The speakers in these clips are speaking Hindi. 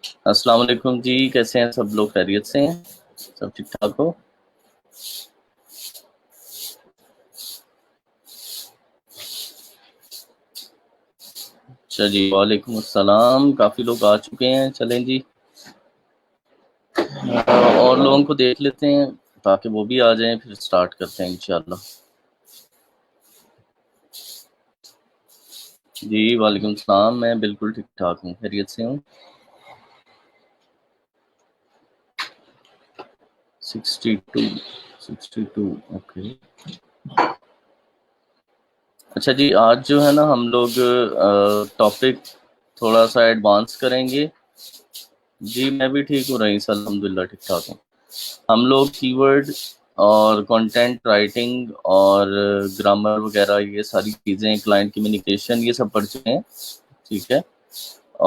अस्सलाम वालेकुम जी, कैसे हैं सब लोग? खैरियत से हैं? सब ठीक ठाक हो? अच्छा जी, वालेकुम अस्सलाम। काफ़ी लोग आ चुके हैं। चलें जी, और लोगों को देख लेते हैं ताकि वो भी आ जाएं, फिर स्टार्ट करते हैं इंशाल्लाह। जी वालेकुम सलाम, मैं बिल्कुल ठीक ठाक हूँ, खैरियत से हूँ। 62 62 ओके। अच्छा जी, आज जो है ना हम लोग टॉपिक थोड़ा सा एडवांस करेंगे। जी मैं भी ठीक हूँ, रईस अल्हम्दुलिल्लाह ठीक ठाक हूँ। हम लोग कीवर्ड और कंटेंट राइटिंग और ग्रामर वगैरह ये सारी चीज़ें, क्लाइंट कम्युनिकेशन, ये सब पढ़ चुके हैं, ठीक है।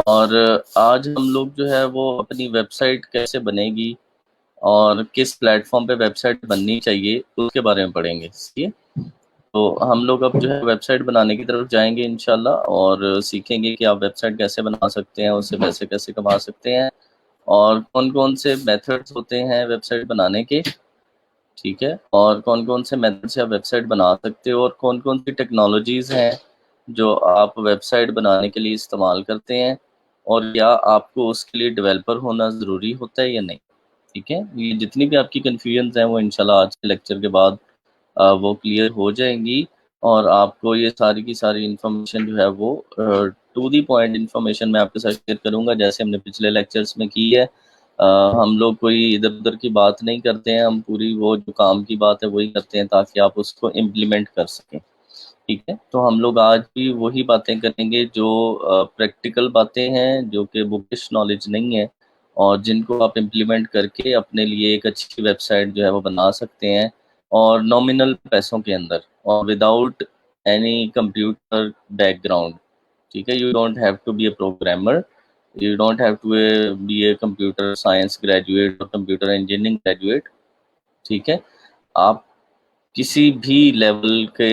और आज हम लोग जो है वो अपनी वेबसाइट कैसे बनेगी और किस प्लेटफॉर्म पे वेबसाइट बननी चाहिए उसके बारे में पढ़ेंगे, सही है। तो हम लोग अब जो है वेबसाइट बनाने की तरफ जाएंगे इंशाल्लाह, और सीखेंगे कि आप वेबसाइट कैसे बना सकते हैं, उससे पैसे कैसे कमा सकते हैं, और कौन कौन से मेथड्स होते हैं वेबसाइट बनाने के, ठीक है। और कौन कौन से मेथड से आप वेबसाइट बना सकते हो, और कौन कौन सी टेक्नोलॉजीज़ हैं जो आप वेबसाइट बनाने के लिए इस्तेमाल करते हैं, और क्या आपको उसके लिए डेवलपर होना ज़रूरी होता है या नहीं, ठीक है। ये जितनी भी आपकी कन्फ्यूजन्स हैं वो इंशाल्लाह आज के लेक्चर के बाद वो क्लियर हो जाएंगी, और आपको ये सारी की सारी इन्फॉर्मेशन जो है वो टू दी पॉइंट इन्फॉर्मेशन मैं आपके साथ शेयर करूँगा, जैसे हमने पिछले लेक्चर्स में की है। हम लोग कोई इधर-उधर की बात नहीं करते हैं, हम पूरी वो जो काम की बात है वही करते हैं ताकि आप उसको इम्प्लीमेंट कर सकें, ठीक है। तो हम लोग आज भी वही बातें करेंगे जो प्रैक्टिकल बातें हैं, जो कि बुकिश नॉलेज नहीं है, और जिनको आप इम्प्लीमेंट करके अपने लिए एक अच्छी वेबसाइट जो है वो बना सकते हैं, और नॉमिनल पैसों के अंदर, और विदाउट एनी कंप्यूटर बैकग्राउंड, ठीक है। You don't have to be a programmer, you don't have to be a computer science graduate और कंप्यूटर इंजीनियरिंग ग्रेजुएट, ठीक है। आप किसी भी लेवल के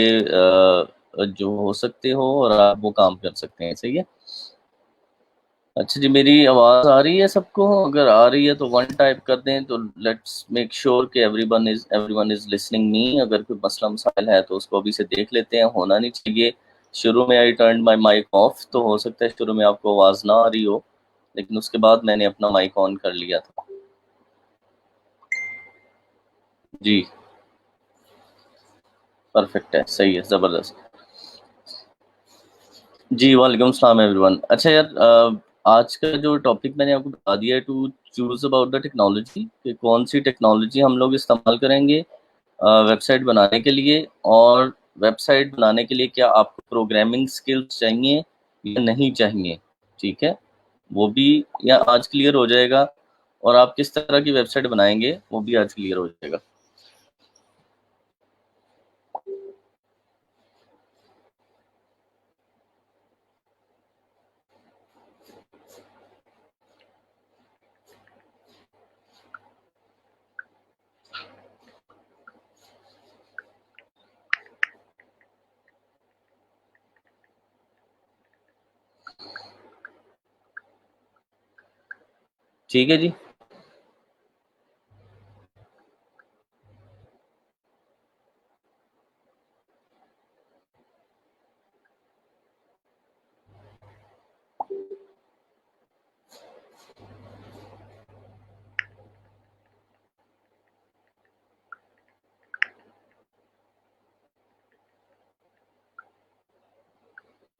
जो हो सकते हो, और आप वो काम कर सकते हैं, सही है। अच्छा जी, मेरी आवाज़ आ रही है सबको? अगर आ रही है तो वन टाइप कर दें, तो लेट्स मेक श्योर कि एवरीवन इज लिसनिंग मी। अगर कोई मसला मसाइल है तो उसको अभी से देख लेते हैं, होना नहीं चाहिए। शुरू में I turn my mic off, तो हो सकता है शुरू में आपको आवाज़ ना आ रही हो, लेकिन उसके बाद मैंने अपना माइक ऑन कर लिया था। जी परफेक्ट है, सही है, ज़बरदस्त। जी वालेकुम सलाम एवरीवन। अच्छा यार, आज का जो टॉपिक मैंने आपको बता दिया है, to choose about the technology, कि कौन सी टेक्नोलॉजी हम लोग इस्तेमाल करेंगे वेबसाइट बनाने के लिए, और वेबसाइट बनाने के लिए क्या आपको प्रोग्रामिंग स्किल्स चाहिए या नहीं चाहिए, ठीक है। वो भी या आज क्लियर हो जाएगा, और आप किस तरह की वेबसाइट बनाएंगे वो भी आज क्लियर हो जाएगा। ठीक है जी।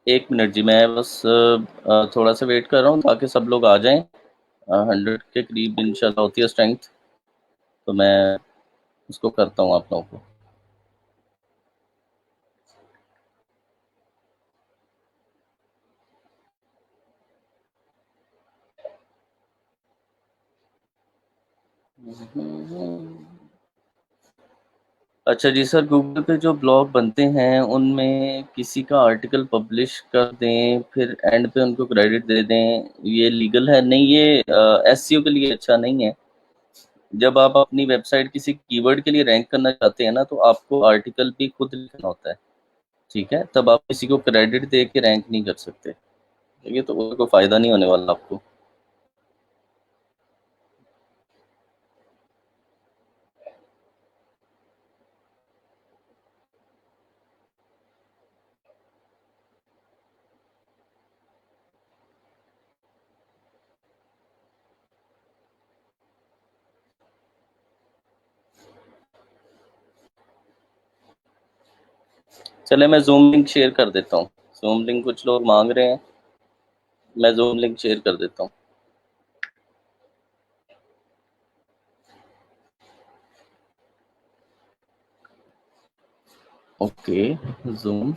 1 मिनट जी, मैं बस थोड़ा सा वेट कर रहा हूँ ताकि सब लोग आ जाएं। 100 के करीब इंशाल्लाह होती है स्ट्रेंथ, तो मैं उसको करता हूँ आप लोगों को। अच्छा जी सर, गूगल पे जो ब्लॉग बनते हैं उनमें किसी का आर्टिकल पब्लिश कर दें, फिर एंड पे उनको क्रेडिट दे दें, ये लीगल है? नहीं, ये एसईओ के लिए अच्छा नहीं है। जब आप अपनी वेबसाइट किसी कीवर्ड के लिए रैंक करना चाहते हैं ना, तो आपको आर्टिकल भी खुद लिखना होता है, ठीक है। तब आप किसी को क्रेडिट दे के रैंक नहीं कर सकते, ठीक है। तो उसको फ़ायदा नहीं होने वाला आपको। चले मैं जूम लिंक शेयर कर देता हूँ। जूम लिंक कुछ लोग मांग रहे हैं, मैं जूम लिंक शेयर कर देता हूँ। ओके, जूम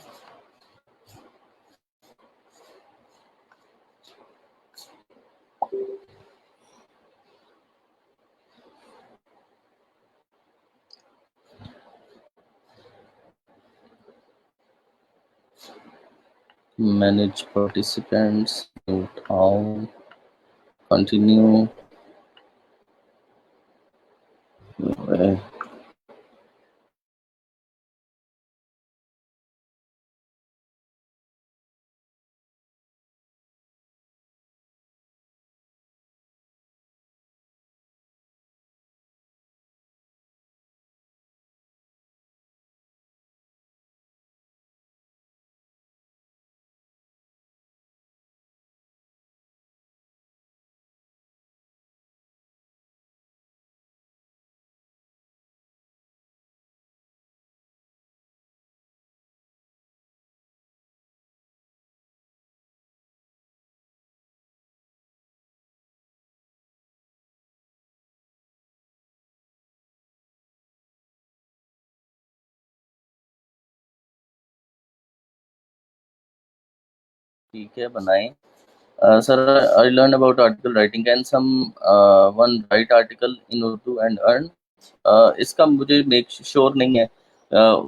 मैनेज पार्टिसिपेंट्स, उठाओ, कंटिन्यू। ठीक है, बनाएं। Sir, I learned about article writing. Can one write article in Urdu and earn? इसका मुझे मेक श्योर नहीं है।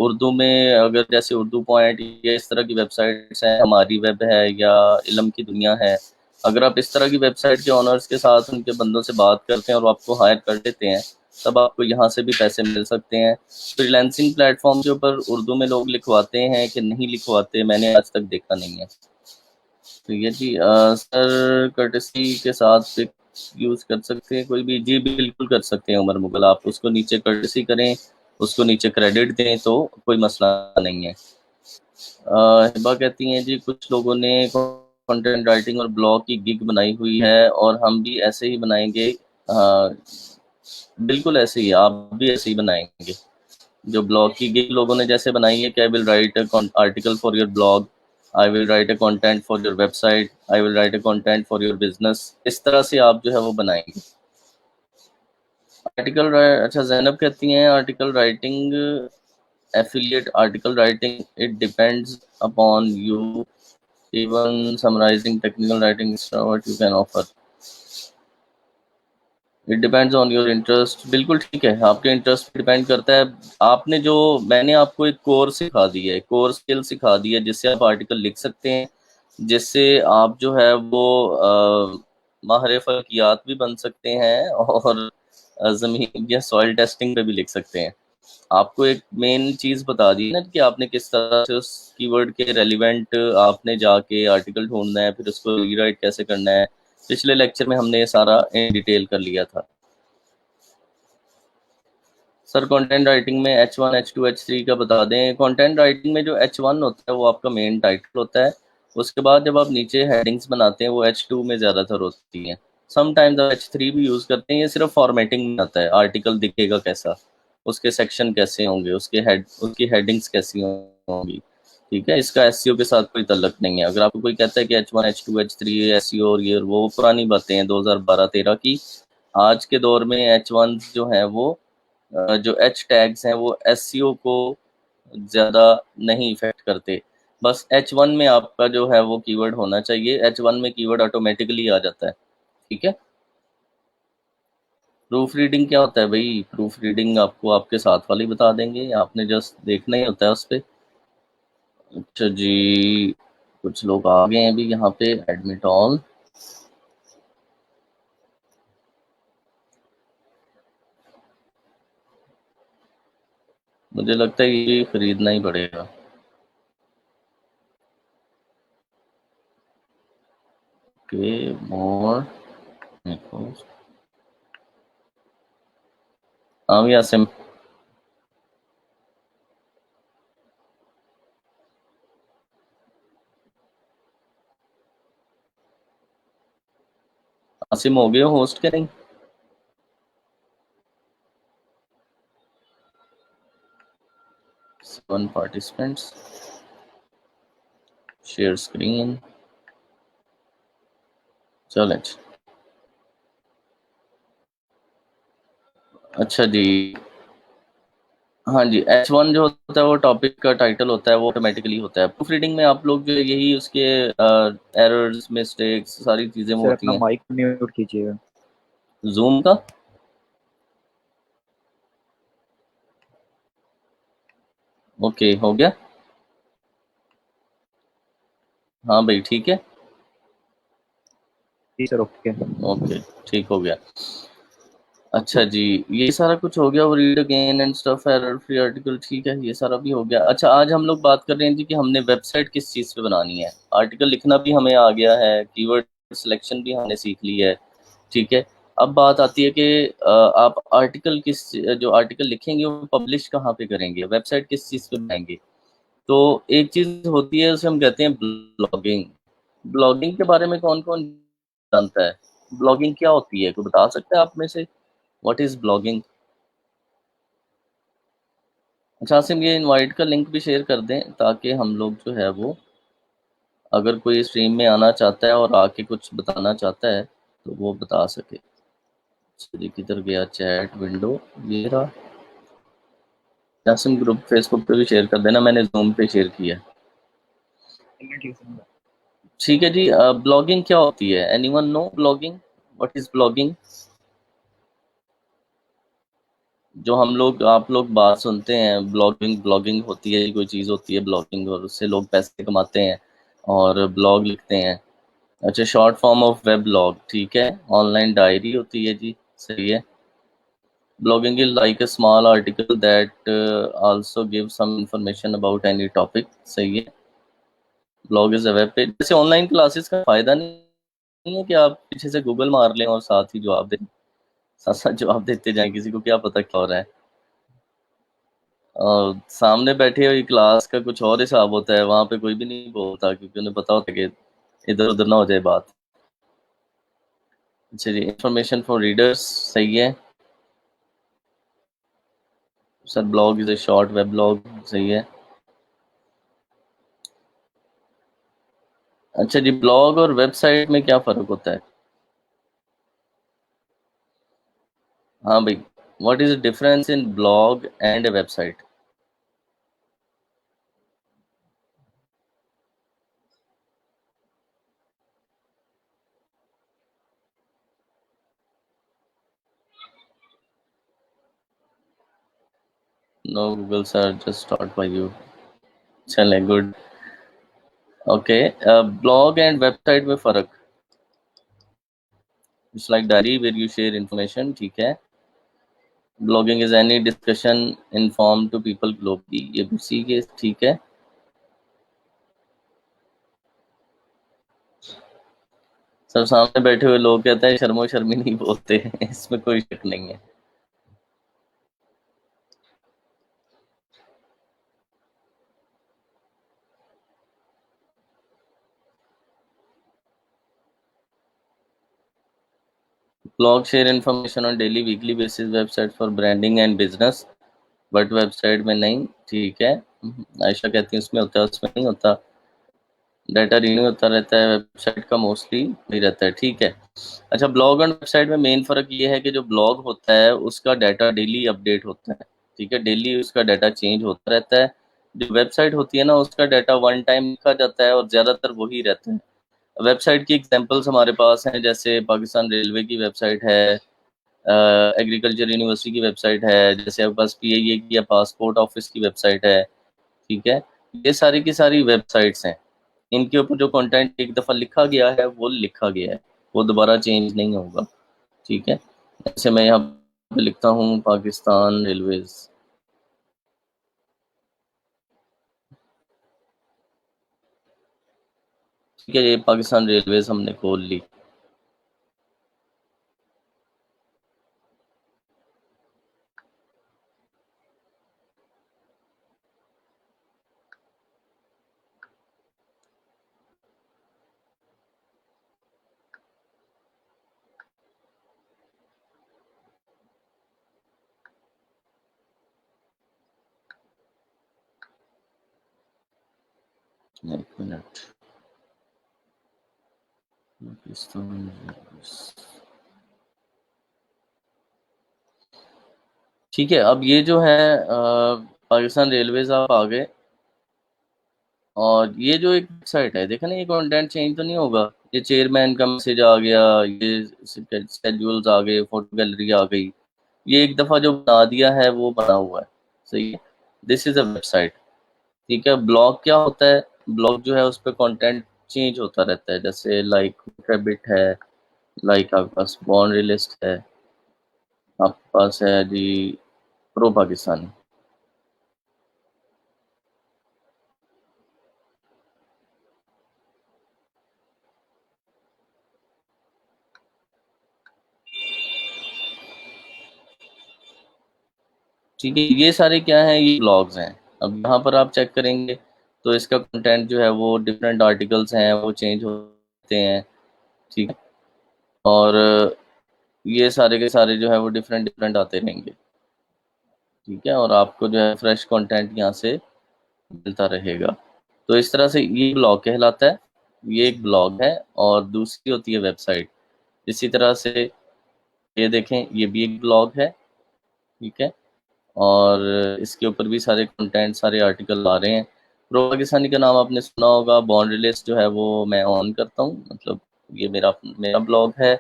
उर्दू में अगर जैसे उर्दू पॉइंट या इस तरह की वेबसाइट्स हैं, हमारी वेब है या इल्म की दुनिया है, अगर आप इस तरह की वेबसाइट के ऑनर्स के साथ उनके बंदों से बात करते हैं और आपको हायर कर लेते हैं, तब आपको यहाँ से भी पैसे मिल सकते हैं। फ्रीलांसिंग प्लेटफॉर्म के ऊपर उर्दू में लोग लिखवाते हैं कि नहीं लिखवाते, मैंने आज तक देखा नहीं है। तो ये जी सर कर्टसी के साथ यूज़ कर सकते हैं कोई भी? जी बिल्कुल कर सकते हैं उमर मुगल, आप उसको नीचे कर्टसी करें, उसको नीचे क्रेडिट दें तो कोई मसला नहीं है। हिबा कहती हैं जी कुछ लोगों ने कंटेंट राइटिंग और ब्लॉग की गिग बनाई हुई है और हम भी ऐसे ही बनाएंगे। बिल्कुल ऐसे ही, आप भी ऐसे ही बनाएंगे। जो ब्लॉग की गिग लोगों ने जैसे बनाई है कि I will write article for your blog, I will write a content for your website, I will write a content for your business, इस तरह से आप जो है वो बनाएंगे। अच्छा, जैनब कहती हैं article writing, affiliate article writing, it depends upon you, even summarising technical writing what you can offer, it depends on your interest. बिल्कुल ठीक है, आपके इंटरेस्ट पे डिपेंड करता है। आपने जो, मैंने आपको एक कोर सिखा दी है, कोर स्किल सिखा दी है, जिससे आप आर्टिकल लिख सकते हैं, जिससे आप जो है वो माहिर फल्कियात भी बन सकते हैं और ज़मीन या सॉइल टेस्टिंग पे भी लिख सकते हैं। आपको एक मेन चीज़ बता दी ना कि आपने किस तरह से उस कीवर्ड के रेलिवेंट आपने जाके आर्टिकल ढूंढना है, फिर उसको रीराइट कैसे करना है। पिछले लेक्चर में हमने ये सारा इन डिटेल कर लिया था। सर कंटेंट राइटिंग में H1 H2 H3 का बता दें। कंटेंट राइटिंग में जो H1 होता है वो आपका मेन टाइटल होता है, उसके बाद जब आप नीचे हेडिंग्स बनाते हैं वो H2 में ज़्यादातर होती हैं। समटाइम्स आप H3 भी यूज़ करते हैं, ये सिर्फ फॉर्मेटिंग में आता है, आर्टिकल दिखेगा कैसा, उसके सेक्शन कैसे होंगे, उसकी हेडिंग्स कैसी होंगी। ठीक है, इसका एसईओ के साथ कोई तल्लक नहीं है। अगर आपको कोई कहता है कि H1 H2 H3 एसईओ और ये वो पुरानी बातें हैं 2012-13 की। आज के दौर में H1 जो है वो जो एच टैग्स हैं वो एसईओ को ज़्यादा नहीं इफेक्ट करते। बस H1 में आपका जो है वो कीवर्ड होना चाहिए, H1 में कीवर्ड ऑटोमेटिकली आ जाता है। ठीक है। प्रूफ रीडिंग क्या होता है भाई? प्रूफ रीडिंग आपको आपके साथ वाले ही बता देंगे, आपने जस्ट देखना ही होता है उस पर। अच्छा जी, कुछ लोग आ गए हैं अभी यहाँ पे, एडमिट ऑल। मुझे लगता है ये खरीदना ही पड़ेगा। ओके, मोर, हाँ यासिम। आसिम हो गए हो होस्ट के नहीं? 7 participants। शेयर स्क्रीन, चलें। अच्छा जी, हाँ जी, H1 जो होता है वो टॉपिक का टाइटल होता है, वो ऑटोमेटिकली होता है। प्रूफ रीडिंग में आप लोग जो यही उसके एरर्स, मिस्टेक्स, सारी चीज़ें वो सर होती अपना हैं। माइक म्यूट कीजिएगा। जूम का ओके हो गया। हाँ भाई ठीक है, जी सर ओके। ओके ठीक हो गया। अच्छा जी, ये सारा कुछ हो गया। वो read again and stuff, error free article, ठीक है, ये सारा भी हो गया। अच्छा, आज हम लोग बात कर रहे हैं जी कि हमने वेबसाइट किस चीज़ पे बनानी है। आर्टिकल लिखना भी हमें आ गया है, कीवर्ड सिलेक्शन भी हमने सीख ली है, ठीक है। अब बात आती है कि आप आर्टिकल जो आर्टिकल लिखेंगे वो पब्लिश कहाँ पे करेंगे, वेबसाइट किस चीज़ पे बनाएंगे। तो एक चीज़ होती है, उसे हम कहते हैं ब्लॉगिंग। ब्लॉगिंग के बारे में कौन कौन जानता है? ब्लॉगिंग क्या होती है, कोई बता सकता है आप में से? What is blogging? अच्छा आसिम, ये इनवाइट का लिंक भी शेयर कर दें ताकि हम लोग जो है वो, अगर कोई स्ट्रीम में आना चाहता है और आके कुछ बताना चाहता है तो वो बता सके। चलिए किधर गया चैट विंडो, ये रहा। आसिम ग्रुप फेसबुक पे भी शेयर कर देना, मैंने जूम पे शेयर किया। ठीक है जी। ब्लॉगिंग क्या होती है? Anyone know blogging? What is blogging? जो हम लोग, आप लोग बात सुनते हैं, ब्लॉगिंग ब्लॉगिंग होती है, कोई चीज़ होती है ब्लॉगिंग, और उससे लोग पैसे कमाते हैं और ब्लॉग लिखते हैं। अच्छा, short form of web blog, ठीक है। ऑनलाइन डायरी होती है जी, सही है। Blogging is like a small article that also give some information about any topic, सही है। Blog is a web page. जैसे ऑनलाइन क्लासेस का फायदा नहीं है कि आप पीछे से गूगल मार लें और साथ ही जवाब दें, साथ साथ जवाब देते जाएं, किसी को क्या पता क्या हो रहा है। और सामने बैठे हुई क्लास का कुछ और हिसाब होता है, वहाँ पे कोई भी नहीं बोलता क्योंकि उन्हें पता होता है कि इधर उधर ना हो जाए बात। अच्छा जी, इंफॉर्मेशन फॉर रीडर्स, सही है sir. Blog is a short web blog, सही है। अच्छा जी, ब्लॉग और वेबसाइट में क्या फ़र्क होता है? हाँ भाई, what is the difference in blog and a website? No Google sir, just start by you. चलें, good. Okay, blog and website में फ़र्क? It's like diary where you share information, ठीक है। Blogging is any discussion inform to people globally, ये भी ठीक है, ठीक है। सर सामने बैठे हुए लोग कहते हैं शर्मो शर्मी नहीं बोलते इसमें कोई शक नहीं है। Blog share information on daily weekly basis, website for branding and business, but website में नहीं, ठीक है। आयशा कहती है उसमें होता है, उसमें नहीं होता। डाटा रिन्यू होता रहता है, वेबसाइट का मोस्टली नहीं रहता है, ठीक है। अच्छा, ब्लॉग और वेबसाइट में मेन फ़र्क ये है कि जो ब्लॉग होता है उसका डाटा डेली अपडेट होता है, ठीक है, डेली उसका डाटा चेंज होता रहता है। जो वेबसाइट होती है ना, उसका डाटा वन टाइम लिखा जाता है और ज़्यादातर वही रहता है। वेबसाइट की एग्जांपल्स हमारे पास हैं, जैसे पाकिस्तान रेलवे की वेबसाइट है, एग्रीकल्चर यूनिवर्सिटी की वेबसाइट है, जैसे आपके पास पीआईए की या पासपोर्ट ऑफिस की वेबसाइट है, ठीक है। ये सारी की सारी वेबसाइट्स हैं। इनके ऊपर जो कंटेंट एक दफ़ा लिखा गया है वो लिखा गया है, वो दोबारा चेंज नहीं होगा, ठीक है। जैसे मैं यहाँ पे लिखता हूँ पाकिस्तान रेलवेज, ठीक है, ये पाकिस्तान रेलवेज हमने खोल ली। एक मिनट, ठीक है, अब ये जो है पाकिस्तान रेलवेज आप आ गए, और ये जो एक साइट है, देखा ना, ये कंटेंट चेंज तो नहीं होगा। ये चेयरमैन का मैसेज आ गया, ये स्केड्यूल्स आ गए, फोटो गैलरी आ गई, ये एक दफ़ा जो बना दिया है वो बना हुआ है। सही है, दिस इज़ अ वेबसाइट। ठीक है, ब्लॉग क्या होता है? ब्लॉग जो है उस पर कंटेंट चेंज होता रहता है, जैसे लाइक हैबिट है, लाइक आपके पास बाउंड्री लिस्ट है, आपके पास है जी प्रो पाकिस्तानी। ठीक है, ये सारे क्या हैं? ये ब्लॉग्स हैं। अब यहाँ पर आप चेक करेंगे तो इसका कंटेंट जो है वो डिफरेंट आर्टिकल्स हैं, वो चेंज होते हैं। ठीक है, और ये सारे के सारे जो है वो डिफरेंट डिफरेंट आते रहेंगे। ठीक है, और आपको जो है फ्रेश कंटेंट यहाँ से मिलता रहेगा। तो इस तरह से ये ब्लॉग कहलाता है, ये एक ब्लॉग है, और दूसरी होती है वेबसाइट। इसी तरह से ये देखें, ये भी एक ब्लॉग है। ठीक है, और इसके ऊपर भी सारे कंटेंट, सारे आर्टिकल आ रहे हैं। प्रो पाकिस्तानी का नाम आपने सुना होगा। बाउंड्री लिस्ट जो है वो मैं ऑन करता हूँ, मतलब ये मेरा मेरा ब्लॉग है।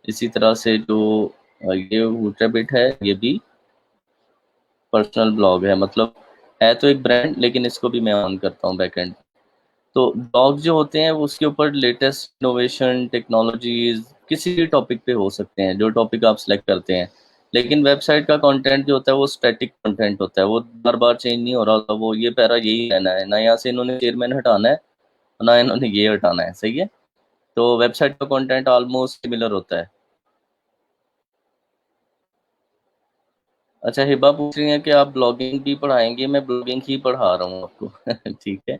इसी तरह से जो ये हूटाबिट है, ये भी पर्सनल ब्लॉग है, मतलब है तो एक ब्रांड, लेकिन इसको भी मैं ऑन करता हूँ बैकएंड। तो ब्लॉग जो होते हैं वो उसके ऊपर लेटेस्ट इनोवेशन टेक्नोलॉजीज किसी भी टॉपिक पे हो सकते हैं, जो टॉपिक आप सेलेक्ट करते हैं। लेकिन वेबसाइट का कंटेंट जो होता है वो स्टैटिक कंटेंट होता है, वो बार बार चेंज नहीं हो रहा होता। वो ये पैरा यही रहना है ना, यहाँ से इन्होंने चेयरमैन हटाना है ना इन्होंने ये हटाना है। सही है, तो वेबसाइट का कंटेंट ऑलमोस्ट सिमिलर होता है। अच्छा, हिबा पूछ रही है कि आप ब्लॉगिंग भी पढ़ाएंगे? मैं ब्लॉगिंग ही पढ़ा रहा हूँ आपको ठीक है,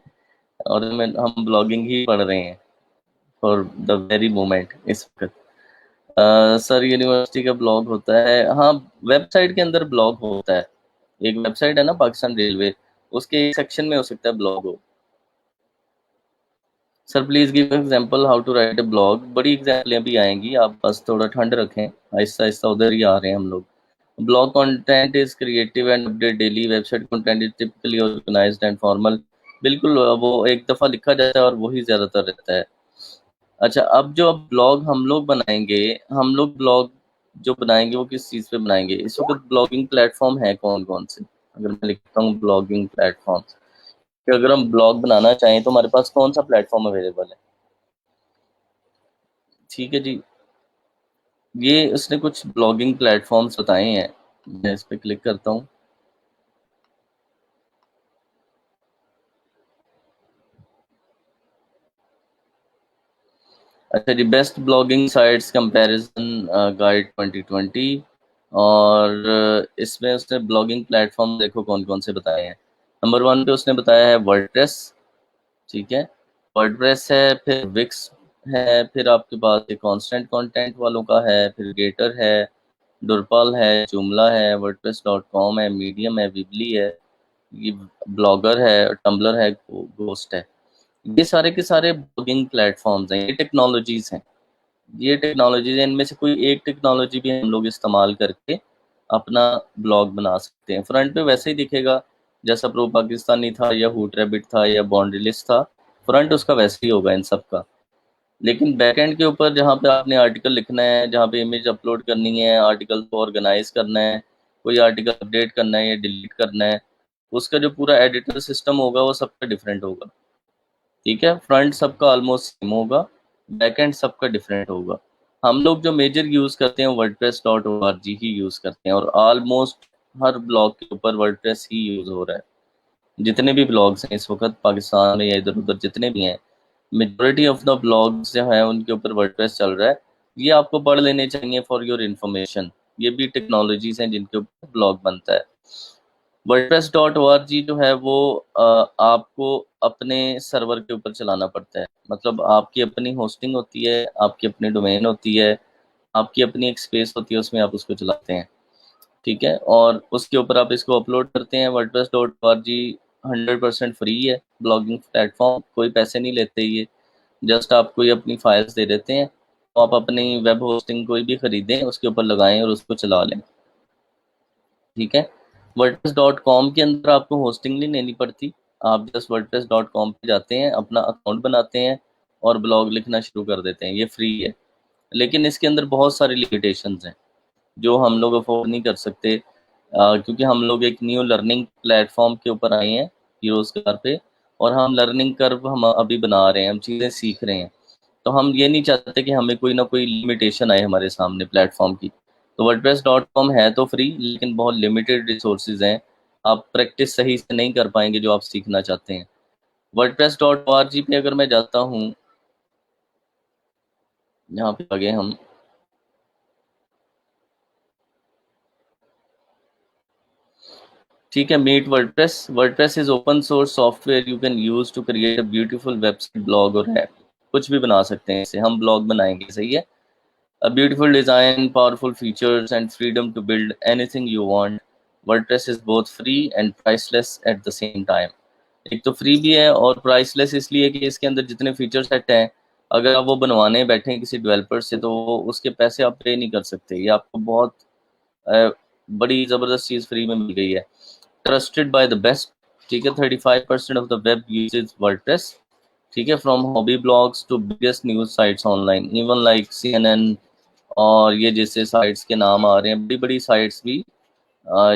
और हम ब्लॉगिंग ही पढ़ रहे हैं फॉर द वेरी मोमेंट इस वक्त। सर, यूनिवर्सिटी का ब्लॉग होता है? हाँ, वेबसाइट के अंदर ब्लॉग होता है। एक वेबसाइट है ना पाकिस्तान रेलवे, उसके एक सेक्शन में हो सकता है ब्लॉग हो। Sir please give example how to write a blog. बड़ी एग्जाम्पलें भी आएंगी, आप बस थोड़ा ठंड रखें, आहिस्ता आहिस्ता उधर ही आ रहे हैं हम लोग। Blog content is creative and update daily. Website content is typically organised and formal. बिल्कुल, वो एक दफ़ा लिखा जाता है और वही ज़्यादातर रहता है। अच्छा, अब ब्लॉग हम लोग बनाएंगे, हम लोग ब्लॉग जो बनाएंगे वो किस चीज़ पे बनाएंगे? इस वक्त ब्लॉगिंग प्लेटफॉर्म है कौन कौन से? अगर मैं लिखता हूँ ब्लॉगिंग प्लेटफॉर्म, कि अगर हम ब्लॉग बनाना चाहें तो हमारे पास कौन सा प्लेटफॉर्म अवेलेबल है? ठीक है जी, ये उसने कुछ ब्लॉगिंग प्लेटफॉर्म्स बताए हैं, मैं इस पर क्लिक करता हूँ। अच्छा जी, best blogging sites comparison guide 2020, और इसमें उसने ब्लॉगिंग प्लेटफॉर्म देखो कौन कौन से बताए हैं। नंबर वन पे उसने बताया है वर्डप्रेस। ठीक है, वर्डप्रेस है, फिर विक्स है, फिर आपके पास एक कांस्टेंट कंटेंट वालों का है, फिर गेटर है, डुरपल है, जुमला है, वर्डप्रेस डॉट कॉम है, मीडियम है, विबली है, ये ब्लॉगर है, टम्बलर है, गोस्ट है। ये सारे के सारे ब्लॉगिंग प्लेटफॉर्म्स हैं, ये टेक्नोलॉजीज हैं। ये टेक्नोलॉजीज हैं, इनमें से कोई एक टेक्नोलॉजी भी हम लोग इस्तेमाल करके अपना ब्लॉग बना सकते हैं। फ्रंट पे वैसे ही दिखेगा जैसा प्रो पाकिस्तानी था, या हूट रैबिट था, या बाउंड्री लिस्ट था। फ्रंट उसका वैसे ही होगा इन सब का। लेकिन बैकएंड के ऊपर जहाँ पे आपने आर्टिकल लिखना है, जहाँ पे इमेज अपलोड करनी है, आर्टिकल को ऑर्गेनाइज करना है, कोई आर्टिकल अपडेट करना है या डिलीट करना है, उसका जो पूरा एडिटर सिस्टम होगा वो सबका डिफरेंट होगा। ठीक है, फ्रंट सबका ऑलमोस्ट सेम होगा, बैकएंड सबका डिफरेंट होगा। हम लोग जो मेजर यूज़ करते हैं WordPress dot O R G ही यूज़ करते हैं, और ऑलमोस्ट हर ब्लॉग के ऊपर वर्डप्रेस ही यूज़ हो रहा है। जितने भी ब्लॉग्स हैं इस वक्त पाकिस्तान में या इधर उधर जितने भी हैं, मेजोरिटी ऑफ द ब्लॉग्स जो हैं उनके ऊपर वर्डप्रेस चल रहा है। ये आपको पढ़ लेने चाहिए फॉर योर इन्फॉर्मेशन। ये भी टेक्नोलॉजीज हैं जिनके ऊपर ब्लॉग बनता है। WordPress dot O R G जो है वो आपको अपने सर्वर के ऊपर चलाना पड़ता है, मतलब आपकी अपनी होस्टिंग होती है, आपकी अपनी डोमेन होती है, आपकी अपनी एक स्पेस होती है, उसमें आप उसको चलाते हैं। ठीक है, और उसके ऊपर आप इसको अपलोड करते हैं। WordPress dot O R G 100% free है ब्लॉगिंग प्लेटफॉर्म, कोई पैसे नहीं लेते ये। जस्ट आपको ये अपनी फाइल्स दे देते हैं, तो आप अपनी वेब होस्टिंग कोई भी खरीदें, उसके ऊपर लगाएं और उसको चला लें। ठीक है, wordpress.com के अंदर आपको होस्टिंग नहीं लेनी पड़ती। आप जस्ट wordpress.com पे जाते हैं, अपना अकाउंट बनाते हैं और ब्लॉग लिखना शुरू कर देते हैं। ये फ्री है, लेकिन इसके अंदर बहुत सारी लिमिटेशंस हैं जो हम लोग अफोर्ड नहीं कर सकते, क्योंकि हम लोग एक न्यू लर्निंग प्लेटफॉर्म के ऊपर आए हैं, हीरोज़गार पे, और हम लर्निंग कर्व हम अभी बना रहे हैं, हम चीज़ें सीख रहे हैं। तो हम ये नहीं चाहते कि हमें कोई ना कोई लिमिटेशन आए हमारे सामने प्लेटफॉर्म की। तो वर्डप्रेस.com है तो फ्री, लेकिन बहुत लिमिटेड रिसोर्सेज हैं, आप प्रैक्टिस सही से नहीं कर पाएंगे जो आप सीखना चाहते हैं। wordpress.org पे अगर मैं जाता हूँ, यहाँ पे आ गए हम। ठीक है, meet WordPress. WordPress is open source software you can use to create a beautiful website, blog और ऐप। कुछ भी बना सकते हैं इसे, हम ब्लॉग बनाएंगे, सही है। A beautiful design, powerful features, and freedom to build anything you want. WordPress is both free and priceless at the same time. एक तो फ्री भी है और प्राइसलेस इसलिए कि इसके अंदर जितने फीचर सेट हैं, अगर आप वो बनवाने बैठे हैं किसी डेवलपर से, तो वो उसके पैसे आप पे नहीं कर सकते। ये आपको बहुत बड़ी ज़बरदस्त चीज़ फ्री में मिल गई है। ट्रस्टेड बाय द बेस्ट, ठीक है। 35% of the web uses WordPress, ठीक है, from hobby blogs to biggest news sites online, even like CNN, और ये जैसे साइट्स के नाम आ रहे हैं, बड़ी बड़ी साइट्स भी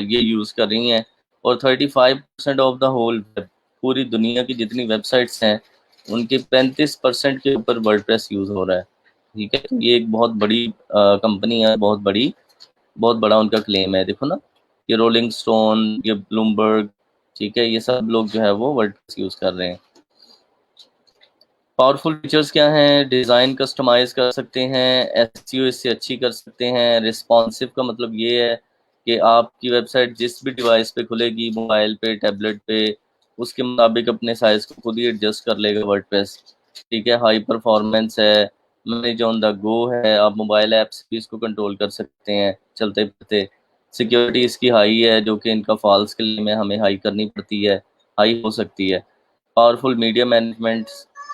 ये यूज़ कर रही हैं। और 35% ऑफ द होल वेब, पूरी दुनिया की जितनी वेबसाइट्स हैं उनके 35% के ऊपर वर्डप्रेस यूज़ हो रहा है। ठीक है, तो ये एक बहुत बड़ी कंपनी है, बहुत बड़ा उनका क्लेम है। देखो ना, ये रोलिंग स्टोन, ये ब्लूमबर्ग, ठीक है, ये सब लोग जो है वो वर्डप्रेस यूज़ कर रहे हैं। पावरफुल फीचर्स क्या हैं? डिज़ाइन कस्टमाइज कर सकते हैं, एसईओ इससे अच्छी कर सकते हैं। रिस्पॉन्सिव का मतलब ये है कि आपकी वेबसाइट जिस भी डिवाइस पे खुलेगी, मोबाइल पे, टैबलेट पे, उसके मुताबिक अपने साइज को खुद ही एडजस्ट कर लेगा वर्डप्रेस। ठीक है, हाई परफॉर्मेंस है, मैनेज ऑन द गो है, आप मोबाइल ऐप्स भी इसको कंट्रोल कर सकते हैं चलते फिरते। सिक्योरिटी इसकी हाई है, जो कि इनका फॉल्स क्लेम में हमें हाई करनी पड़ती है, हाई हो सकती है। पावरफुल मीडिया मैनेजमेंट,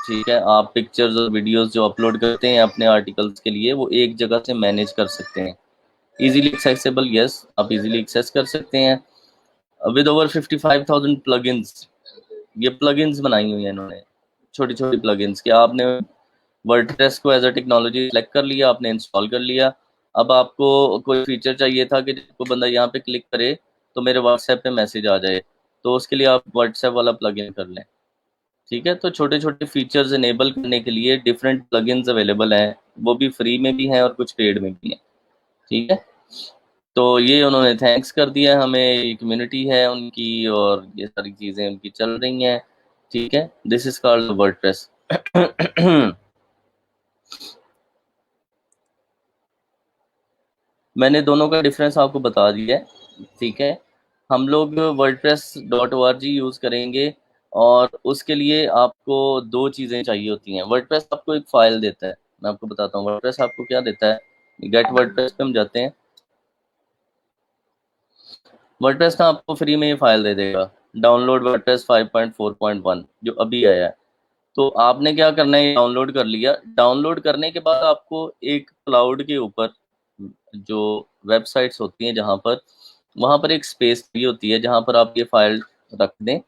ठीक है, आप पिक्चर्स और वीडियोस जो अपलोड करते हैं अपने आर्टिकल्स के लिए, वो एक जगह से मैनेज कर सकते हैं। इजीली एक्सेसिबल, यस, आप इजीली एक्सेस कर सकते हैं। विद ओवर 55,000 प्लगइन्स, ये प्लगइन्स बनाई हुई है इन्होंने, छोटी छोटी प्लगइन्स, कि आपने वर्डप्रेस को एज अ टेक्नोलॉजी सेलेक्ट कर लिया, आपने इंस्टॉल कर लिया। अब आपको कोई फीचर चाहिए था कि जब बंदा यहाँ पे क्लिक करे तो मेरे व्हाट्सएप पे मैसेज आ जाए, तो उसके लिए आप व्हाट्सएप वाला प्लगइन कर लें। ठीक है, तो छोटे छोटे फीचर्स इनेबल करने के लिए डिफरेंट प्लगइन्स अवेलेबल हैं, वो भी फ्री में भी हैं और कुछ पेड में भी हैं। ठीक है, तो ये उन्होंने थैंक्स कर दिया हमें, ये कम्युनिटी है उनकी और ये सारी चीज़ें उनकी चल रही हैं। ठीक है, दिस इज कॉल्ड वर्डप्रेस। मैंने दोनों का डिफरेंस आपको बता दिया है। ठीक है, हम लोग wordpress.org यूज़ करेंगे, और उसके लिए आपको दो चीज़ें चाहिए होती हैं। वर्डप्रेस आपको एक फ़ाइल देता है, मैं आपको बताता हूँ वर्डप्रेस आपको क्या देता है। गेट वर्डप्रेस पे हम जाते हैं। वर्डप्रेस ना आपको फ्री में ये फ़ाइल दे देगा, डाउनलोड वर्डप्रेस 5.4.1 जो अभी आया है। तो आपने क्या करना है, डाउनलोड कर लिया। डाउनलोड करने के बाद आपको एक क्लाउड के ऊपर जो वेबसाइट्स होती हैं जहाँ पर, वहाँ पर एक स्पेस चाहिए होती है जहाँ पर आप ये फाइल रख दें,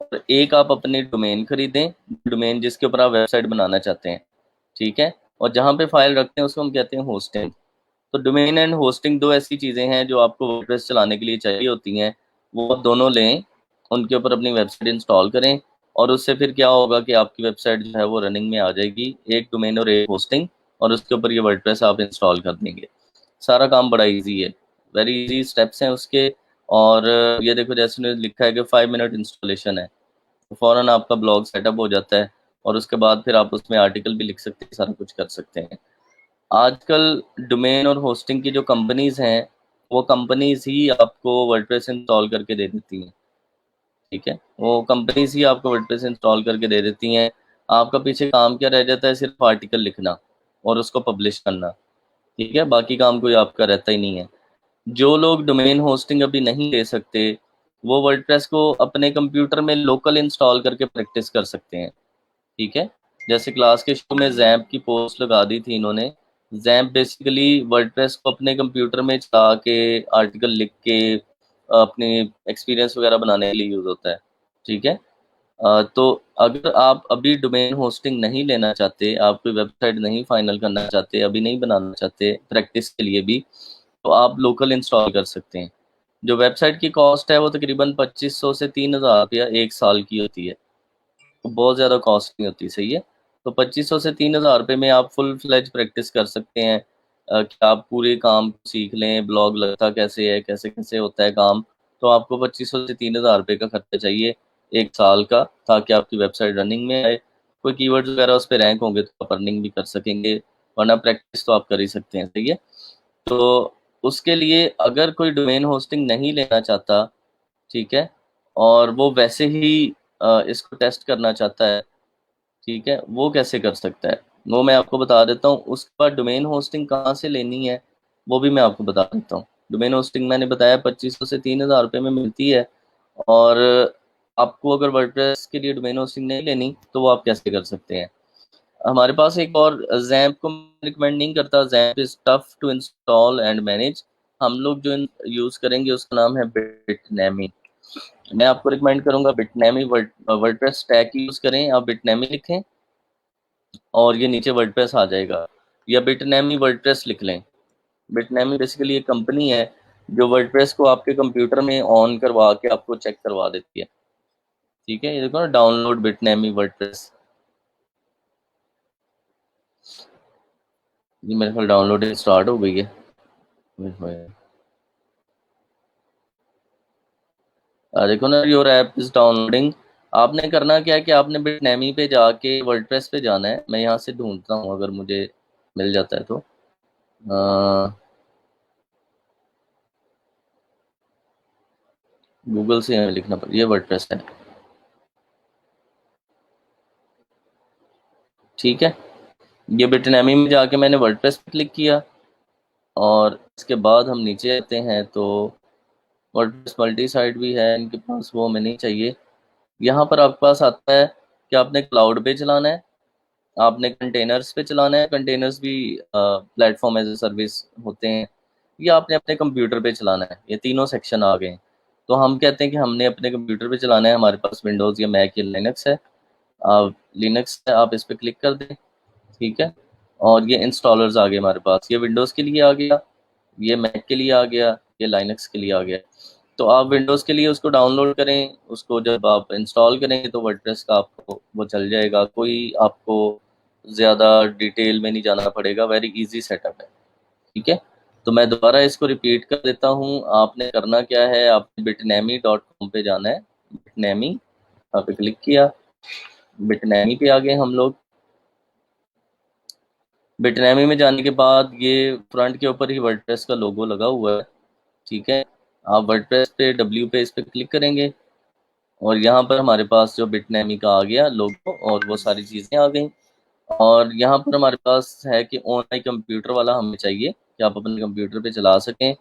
और एक आप अपने डोमेन खरीदें, डोमेन जिसके ऊपर आप वेबसाइट बनाना चाहते हैं। ठीक है, और जहाँ पे फाइल रखते हैं उसको हम कहते हैं होस्टिंग। तो डोमेन एंड होस्टिंग दो ऐसी चीज़ें हैं जो आपको वर्डप्रेस चलाने के लिए चाहिए होती हैं, वो आप दोनों लें, उनके ऊपर अपनी वेबसाइट इंस्टॉल करें, और उससे फिर क्या होगा कि आपकी वेबसाइट जो है वो रनिंग में आ जाएगी, एक डोमेन और एक होस्टिंग, और उसके ऊपर ये वर्डप्रेस आप इंस्टॉल कर देंगे। सारा काम बड़ा ईजी है, वेरी इजी स्टेप्स हैं उसके। और ये देखो, जैसे उन्होंने लिखा है कि 5 मिनट इंस्टॉलेशन है, तो फ़ौरन आपका ब्लॉग सेटअप हो जाता है, और उसके बाद फिर आप उसमें आर्टिकल भी लिख सकते हैं, सारा कुछ कर सकते हैं। आजकल डोमेन और होस्टिंग की जो कंपनीज़ हैं, वो कंपनीज़ ही आपको वर्डप्रेस इंस्टॉल करके दे देती हैं। ठीक है, वो कंपनीज़ ही आपको वर्डप्रेस इंस्टॉल करके दे देती हैं। आपका पीछे काम क्या रह जाता है, सिर्फ आर्टिकल लिखना और उसको पब्लिश करना। ठीक है, बाकी काम कोई आपका रहता ही नहीं है। जो लोग डोमेन होस्टिंग अभी नहीं ले सकते, वो वर्डप्रेस को अपने कंप्यूटर में लोकल इंस्टॉल करके प्रैक्टिस कर सकते हैं। ठीक है, जैसे क्लास के शुरू में जैम्प की पोस्ट लगा दी थी इन्होंने। जैम्प बेसिकली वर्डप्रेस को अपने कंप्यूटर में चला के आर्टिकल लिख के अपने एक्सपीरियंस वगैरह बनाने के लिए यूज़ होता है। ठीक है। तो अगर आप अभी डोमेन होस्टिंग नहीं लेना चाहते, आप कोई वेबसाइट नहीं फाइनल करना चाहते, अभी नहीं बनाना चाहते प्रैक्टिस के लिए भी, तो आप लोकल इंस्टॉल कर सकते हैं। जो वेबसाइट की कॉस्ट है वो तकरीबन 2500 से 3000 रुपया एक साल की होती है। तो बहुत ज़्यादा कॉस्ट नहीं होती, सही है। तो 2500 से 3000 रुपये में आप फुल फ्लेज प्रैक्टिस कर सकते हैं कि आप पूरे काम सीख लें, ब्लॉग लगता कैसे है, कैसे कैसे होता है काम। तो आपको 2500 से 3000 रुपये का खर्चा चाहिए एक साल का, ताकि आपकी वेबसाइट रनिंग में आए। कोई कीवर्ड्स वगैरह उस पर रैंक होंगे तो आप अर्निंग भी कर सकेंगे, वरना प्रैक्टिस तो आप कर ही सकते हैं, सही है। तो उसके लिए अगर कोई डोमेन होस्टिंग नहीं लेना चाहता, ठीक है, और वो वैसे ही इसको टेस्ट करना चाहता है, ठीक है, वो कैसे कर सकता है वो मैं आपको बता देता हूँ। उसके बाद डोमेन होस्टिंग कहाँ से लेनी है वो भी मैं आपको बता देता हूँ। डोमेन होस्टिंग मैंने बताया 2500 से 3000 रुपये में मिलती है। और आपको अगर वर्डप्रेस के लिए डोमेन होस्टिंग नहीं लेनी तो वो आप कैसे कर सकते हैं। हमारे पास एक और जैम्प को रिकमेंड नहीं करता, जैम्प is tough to install and manage. हम लोग जो यूज़ करेंगे उसका नाम है बिटनैमी। मैं आपको रिकमेंड करूंगा बिटनैमी। वर्डप्रेस टैग यूज़ करें, आप बिटनैमी लिखें और ये नीचे वर्डप्रेस आ जाएगा, या बिटनैमी वर्डप्रेस लिख लें। बिटनैमी बेसिकली एक कंपनी है जो वर्डप्रेस को आपके कंप्यूटर में ऑन करवा के आपको चेक करवा देती है। ठीक है, ये देखो ना, डाउनलोड बिटनैमी वर्डप्रेस। ये मेरे ख्याल डाउनलोडिंग स्टार्ट हो गई है। देखो ना, योर ऐप इज डाउनलोडिंग। आपने करना क्या है कि आपने बिटनैमी पे जाके वर्डप्रेस पे जाना है। मैं यहाँ से ढूंढता हूँ, अगर मुझे मिल जाता है तो। गूगल से हमें लिखना पड़ेगा, ये वर्डप्रेस है। ठीक है, ये बिटनैमी में जाके मैंने वर्डप्रेस पे क्लिक किया और इसके बाद हम नीचे आते हैं तो वर्डप्रेस मल्टी साइट भी है इनके पास, वो हमें नहीं चाहिए। यहाँ पर आपके पास आता है कि आपने क्लाउड पे चलाना है, आपने कंटेनर्स पे चलाना है। कंटेनर्स भी प्लेटफॉर्म एज ए सर्विस होते हैं। या आपने अपने कंप्यूटर पे चलाना है। ये तीनों सेक्शन आ गए हैं। तो हम कहते हैं कि हमने अपने कंप्यूटर पे चलाना है। हमारे पास विंडोज़ या मैक या लिनक्स है। आप लिनक्स है, आप इस पर क्लिक कर दें। ठीक है, और ये इंस्टॉलर्स आ गए हमारे पास। ये विंडोज़ के लिए आ गया, ये मैक के लिए आ गया, ये लाइनक्स के लिए आ गया। तो आप विंडोज़ के लिए उसको डाउनलोड करें, उसको जब आप इंस्टॉल करेंगे तो वर्डप्रेस का आपको वो चल जाएगा। कोई आपको ज़्यादा डिटेल में नहीं जाना पड़ेगा, वेरी इजी सेटअप है। ठीक है, तो मैं दोबारा इसको रिपीट कर देता हूँ। आपने करना क्या है, आपने bitnami.com पे जाना है। बिटनैमी, यहाँ पे क्लिक किया, बिटनैमी पे आ गए हम लोग। बिटनैमी में जाने के बाद ये फ्रंट के ऊपर ही वर्डप्रेस का लोगो लगा हुआ है। ठीक है, आप वर्डप्रेस पे डब्ल्यू पे इस पे क्लिक करेंगे और यहाँ पर हमारे पास जो बिटनैमी का आ गया लोगो और वो सारी चीज़ें आ गई। और यहाँ पर हमारे पास है कि ऑनलाइन कंप्यूटर वाला हमें चाहिए कि आप अपने कंप्यूटर पे चला सकें।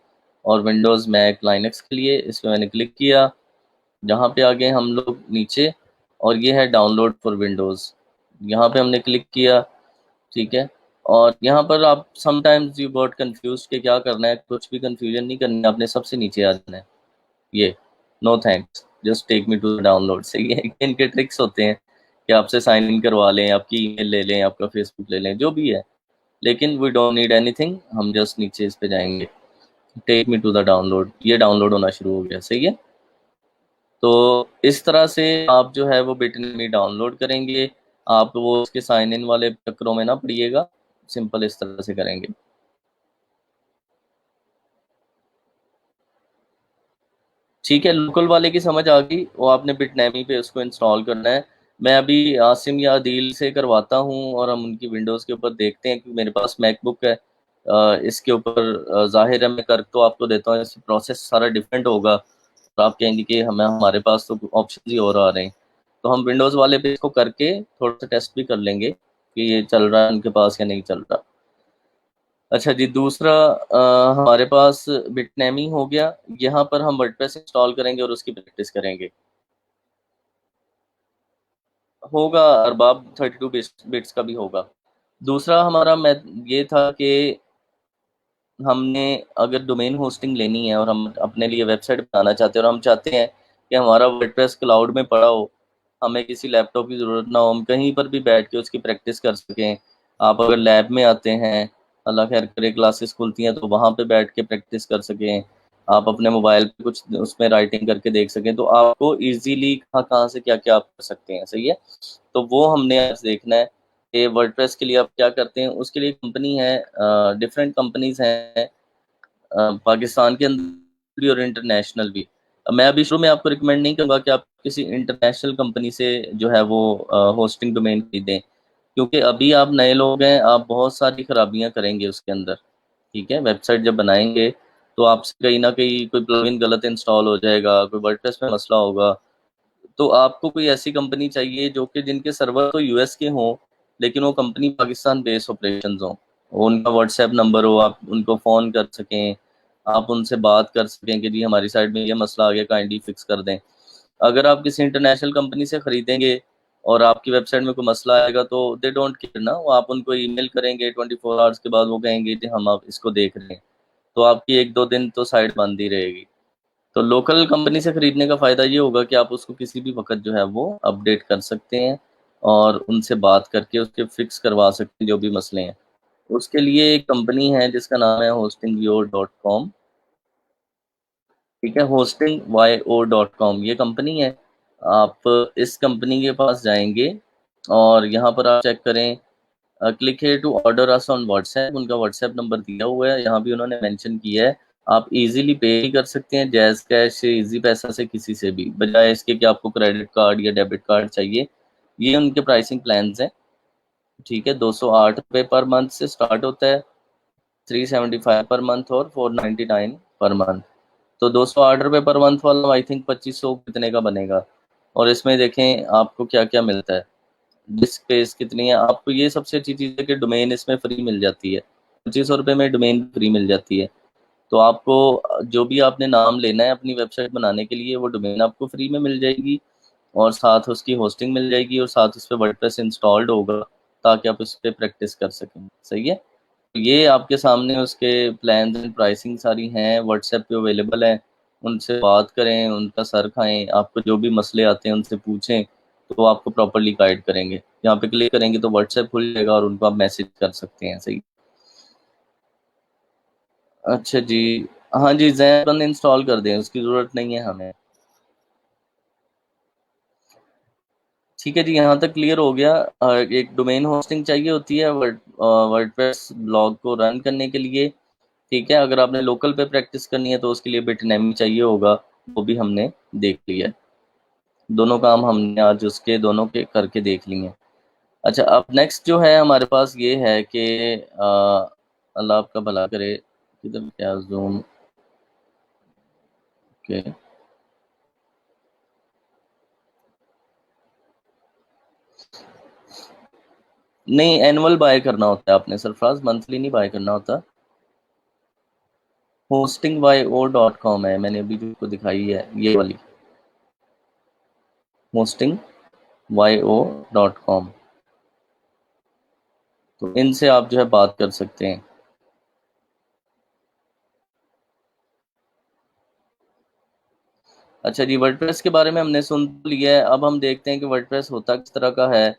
और विंडोज़ मैक लाइनक्स के लिए इस पर मैंने क्लिक किया। जहाँ पे आ गए हम लोग नीचे, और ये है डाउनलोड फॉर विंडोज़, यहाँ पे हमने क्लिक किया। ठीक है, और यहाँ पर आप समटाइम्स यू गॉट कंफ्यूज कि क्या करना है। कुछ भी कंफ्यूजन नहीं करनी है, आपने सबसे नीचे आ जाना है। ये no thanks, just take me to download से, ये इनके ट्रिक्स होते हैं कि आपसे साइन इन करवा लें, आपकी ईमेल ले लें, आपका फेसबुक ले लें, जो भी है। लेकिन वी डोंट नीड एनीथिंग, हम जस्ट नीचे इस पे जाएंगे, take me to the download. ये डाउनलोड होना शुरू हो गया, सही है। तो इस तरह से आप जो है वो बिटनमी डाउनलोड करेंगे। आप वो उसके साइन इन वाले चक्करों में ना पड़िएगा, सिंपल इस तरह से करेंगे। ठीक है, लोकल वाले की समझ आ गई, वो आपने बिटनैमी पे उसको इंस्टॉल करना है। मैं अभी आसिम या अदील से करवाता हूँ और हम उनकी विंडोज़ के ऊपर देखते हैं, क्योंकि मेरे पास मैकबुक है। इसके ऊपर जाहिर है मैं कर तो आपको देता हूँ, इसका प्रोसेस सारा डिफरेंट होगा। तो आप कहेंगे कि हमारे पास तो ऑप्शन ही और आ रहे हैं। तो हम विंडोज़ वाले पे इसको करके थोड़ा सा टेस्ट भी कर लेंगे कि ये चल रहा है उनके पास या नहीं चल रहा। अच्छा जी, दूसरा हमारे पास बिटनैमी हो गया। यहाँ पर हम वर्डप्रेस इंस्टॉल करेंगे और उसकी प्रैक्टिस करेंगे। होगा, अरबाब 32 बिट्स का भी होगा। दूसरा हमारा मैं ये था कि हमने अगर डोमेन होस्टिंग लेनी है और हम अपने लिए वेबसाइट बनाना चाहते हैं और हम चाहते हैं कि हमारा वर्डप्रेस क्लाउड में पड़ा हो, हमें किसी लैपटॉप की ज़रूरत ना हो, हम कहीं पर भी बैठ के उसकी प्रैक्टिस कर सकें। आप अगर लैब में आते हैं, अल्लाह खैर करे क्लासेस खुलती हैं तो वहाँ पे बैठ के प्रैक्टिस कर सकें, आप अपने मोबाइल पे कुछ उसमें राइटिंग करके देख सकें, तो आपको ईजीली कहाँ कहाँ से क्या क्या आप कर सकते हैं। सही है, तो वो हमने आज देखना है कि वर्डप्रेस के लिए आप क्या करते हैं। उसके लिए कंपनी है, डिफरेंट कंपनीज हैं पाकिस्तान के अंदर भी और इंटरनेशनल भी। मैं अभी शुरू में आपको रिकमेंड नहीं करूँगा कि आप किसी इंटरनेशनल कंपनी से जो है वो होस्टिंग डोमेन खरीदें, क्योंकि अभी आप नए लोग हैं, आप बहुत सारी खराबियां करेंगे उसके अंदर। ठीक है, वेबसाइट जब बनाएंगे तो आपसे कहीं ना कहीं कोई प्लगइन गलत इंस्टॉल हो जाएगा, कोई वर्डप्रेस में मसला होगा। तो आपको कोई ऐसी कंपनी चाहिए जो कि जिनके सर्वर तो यूएस के हों, लेकिन वो कंपनी पाकिस्तान बेस्ड ऑपरेशंस हों, उनका व्हाट्सएप नंबर हो, आप उनको फ़ोन कर सकें, आप उनसे बात कर सकें कि जी हमारी साइड में ये मसला आ गया, काइंडली फिक्स कर दें। अगर आप किसी इंटरनेशनल कंपनी से खरीदेंगे और आपकी वेबसाइट में कोई मसला आएगा तो दे डोंट केयर ना, वो आप उनको ईमेल करेंगे, 24 आवर्स के बाद वो कहेंगे कि हम आप इसको देख रहे हैं, तो आपकी एक दो दिन तो साइड बंद ही रहेगी। तो लोकल कंपनी से खरीदने का फ़ायदा ये होगा कि आप उसको किसी भी वक्त जो है वो अपडेट कर सकते हैं और उनसे बात करके उसके फिक्स करवा सकते हैं जो भी मसले हैं। उसके लिए एक कंपनी है जिसका नाम है hostingyo.com। ठीक है, hostingyo.com ये कंपनी है। आप इस कंपनी के पास जाएंगे और यहाँ पर आप चेक करें, click here to order us on WhatsApp, उनका व्हाट्सएप नंबर दिया हुआ है, यहाँ भी उन्होंने मेंशन किया है। आप इजीली पे भी कर सकते हैं, जैज़ कैश से, इजी पैसा से, किसी से भी, बजाय इसके कि आपको क्रेडिट कार्ड या डेबिट कार्ड चाहिए। ये उनके प्राइसिंग प्लान्स हैं। ठीक है, 208 रुपये पर मंथ से स्टार्ट होता है, 375 पर मंथ और 499 पर मंथ। तो 208 रुपये पर मंथ वाला आई थिंक 2500 कितने का बनेगा। और इसमें देखें आपको क्या क्या मिलता है, डिस्क स्पेस कितनी है, आपको ये सबसे अच्छी चीज़ है कि डोमेन इसमें फ्री मिल जाती है, 2500 रुपये में डोमेन फ्री मिल जाती है। तो आपको जो भी आपने नाम लेना है अपनी वेबसाइट बनाने के लिए वो डोमेन आपको फ्री में मिल जाएगी, और साथ उसकी होस्टिंग मिल जाएगी, और साथ उस पर वर्डप्रेस इंस्टॉल्ड होगा ताकि आप उस पर प्रैक्टिस कर सकें। सही है, तो ये आपके सामने उसके प्लान एंड प्राइसिंग सारी हैं, व्हाट्सएप पे अवेलेबल है। उनसे बात करें, उनका सर खाएं, आपको जो भी मसले आते हैं उनसे पूछें, तो वो आपको प्रॉपरली गाइड करेंगे। यहाँ पे क्लिक करेंगे तो व्हाट्सएप खुल जाएगा और उनको आप मैसेज कर सकते हैं। सही, अच्छा जी। हाँ जी, जैन इंस्टॉल कर दें, उसकी ज़रूरत नहीं है हमें। ठीक है जी, यहाँ तक क्लियर हो गया। एक डोमेन होस्टिंग चाहिए होती है वर्डप्रेस ब्लॉग को रन करने के लिए। ठीक है, अगर आपने लोकल पे प्रैक्टिस करनी है तो उसके लिए बिटनैमी चाहिए होगा, वो भी हमने देख लिया है। दोनों काम हमने आज उसके दोनों के करके देख लिए हैं। अच्छा, अब नेक्स्ट जो है हमारे पास ये है कि अल्लाह आपका भला करे, किधर क्या जूम के, नहीं एनुअल बाय करना होता है आपने सरफराज, मंथली नहीं बाय करना होता। hostingyo.com है, मैंने अभी जो आपको दिखाई है ये वाली, hostingyo.com। तो इनसे आप जो है बात कर सकते हैं। अच्छा जी, वर्डप्रेस के बारे में हमने सुन तो लिया है, अब हम देखते हैं कि वर्डप्रेस होता किस तरह का है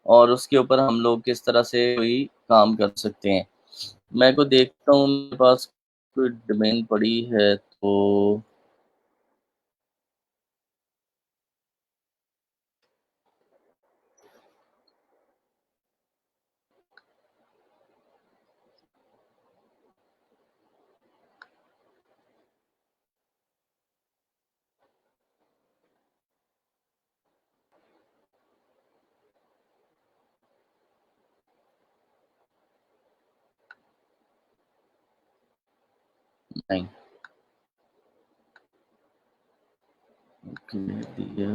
और उसके ऊपर हम लोग किस तरह से कोई काम कर सकते हैं। मैं को देखता हूँ मेरे पास कोई डोमेन पड़ी है तो, नहीं दिया।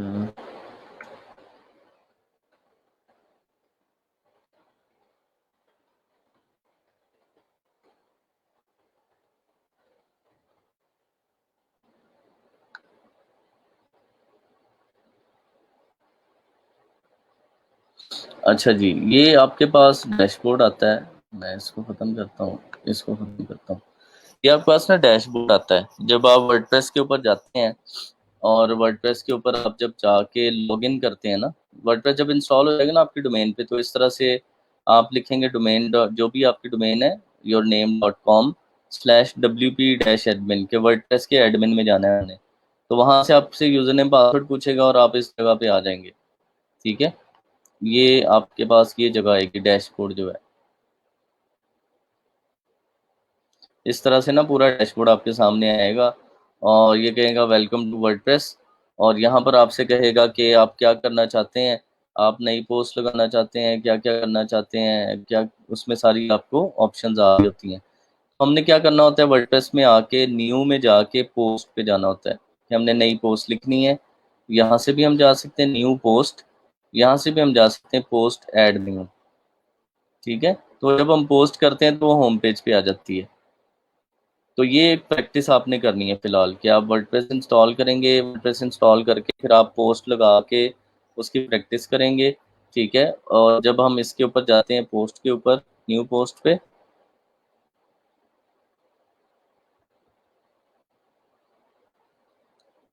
अच्छा जी, ये आपके पास डैशबोर्ड आता है। मैं इसको ख़त्म करता हूँ, इसको ख़त्म करता हूँ। ये आपके पास ना डैशबोर्ड आता है, जब आप वर्डप्रेस के ऊपर जाते हैं और वर्डप्रेस के ऊपर आप जब जाके लॉगिन करते हैं ना, वर्डप्रेस जब इंस्टॉल हो जाएगा ना आपकी डोमेन पे, तो इस तरह से आप लिखेंगे डोमेन डॉट, जो भी आपकी डोमेन है, yourname.com/wp-admin के वर्डप्रेस के एडमिन में जाना है हमें। तो वहाँ से आपसे यूज़र नेम पासवर्ड पूछेगा और आप इस जगह पे आ जाएंगे। ठीक है, ये आपके पास ये जगह आएगी डैशबोर्ड जो है। इस तरह से ना पूरा डैशबोर्ड आपके सामने आएगा और ये कहेगा वेलकम टू वर्डप्रेस, और यहाँ पर आपसे कहेगा कि आप क्या करना चाहते हैं, आप नई पोस्ट लगाना चाहते हैं, क्या क्या करना चाहते हैं, क्या उसमें सारी आपको ऑप्शंस आ रही होती हैं। हमने क्या करना होता है, वर्डप्रेस में आके न्यू में जाके पोस्ट पे जाना होता है कि हमने नई पोस्ट लिखनी है। यहाँ से भी हम जा सकते हैं न्यू पोस्ट, यहाँ से भी हम जा सकते हैं पोस्ट ऐड न्यू। ठीक है, तो जब हम पोस्ट करते हैं तो वो होम पेज पे आ जाती है। तो ये एक प्रैक्टिस आपने करनी है फिलहाल कि आप वर्डप्रेस इंस्टॉल करेंगे, वर्डप्रेस इंस्टॉल करके फिर आप पोस्ट लगा के उसकी प्रैक्टिस करेंगे। ठीक है, और जब हम इसके ऊपर जाते हैं पोस्ट के ऊपर, न्यू पोस्ट पे,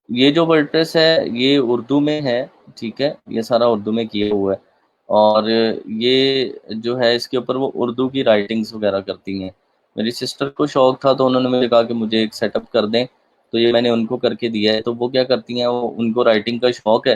ये जो वर्डप्रेस है ये उर्दू में है। ठीक है, ये सारा उर्दू में किया हुआ है, और ये जो है इसके ऊपर वो उर्दू की राइटिंग्स वगैरह करती हैं। मेरी सिस्टर को शौक था तो उन्होंने मुझे कहा कि मुझे एक सेटअप कर दें, तो ये मैंने उनको करके दिया है। तो वो क्या करती हैं, वो उनको राइटिंग का शौक है,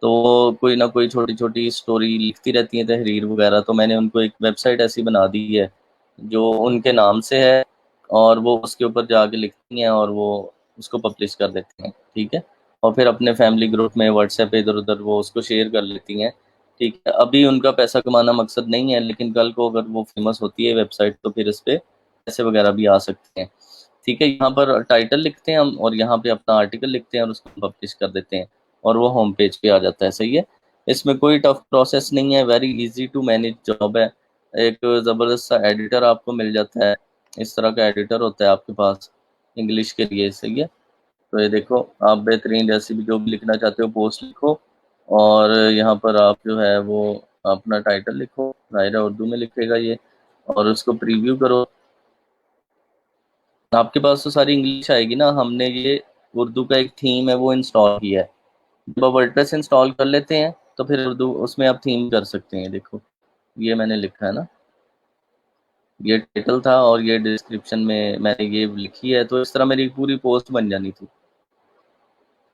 तो वो कोई ना कोई छोटी छोटी स्टोरी लिखती रहती हैं, तहरीर वगैरह। तो मैंने उनको एक वेबसाइट ऐसी बना दी है जो उनके नाम से है, और वो उसके ऊपर जाके लिखती हैं और वो उसको पब्लिश कर देती हैं। ठीक है, और फिर अपने फैमिली ग्रुप में व्हाट्सएप पे इधर उधर वो उसको शेयर कर लेती हैं। ठीक है, अभी उनका पैसा कमाना मकसद नहीं है, लेकिन कल को अगर वो फेमस होती है वेबसाइट तो फिर इस पे पैसे वगैरह भी आ सकते हैं। ठीक है, यहाँ पर टाइटल लिखते हैं हम और यहाँ पे अपना आर्टिकल लिखते हैं और उसको पब्लिश कर देते हैं, और वो होम पेज पे आ जाता है। सही है, इसमें कोई टफ प्रोसेस नहीं है, very easy to manage job है। एक ज़बरदस्त सा एडिटर आपको मिल जाता है, इस तरह का एडिटर होता है आपके पास इंग्लिश के लिए। सही है, तो ये देखो, आप बेहतरीन रेसिपी जो भी लिखना चाहते हो पोस्ट लिखो, और यहाँ पर आप जो है वो अपना टाइटल लिखो, ज़ाहिर है उर्दू में लिखेगा ये, और उसको प्रीव्यू करो। आपके पास तो सारी इंग्लिश आएगी ना, हमने ये उर्दू का एक थीम है वो इंस्टॉल किया है। जब आप वर्डप्रेस इंस्टॉल कर लेते हैं तो फिर उर्दू उसमें आप थीम कर सकते हैं। देखो, ये मैंने लिखा है ना, ये टाइटल था और ये डिस्क्रिप्शन में मैंने ये लिखी है, तो इस तरह मेरी पूरी पोस्ट बन जानी थी।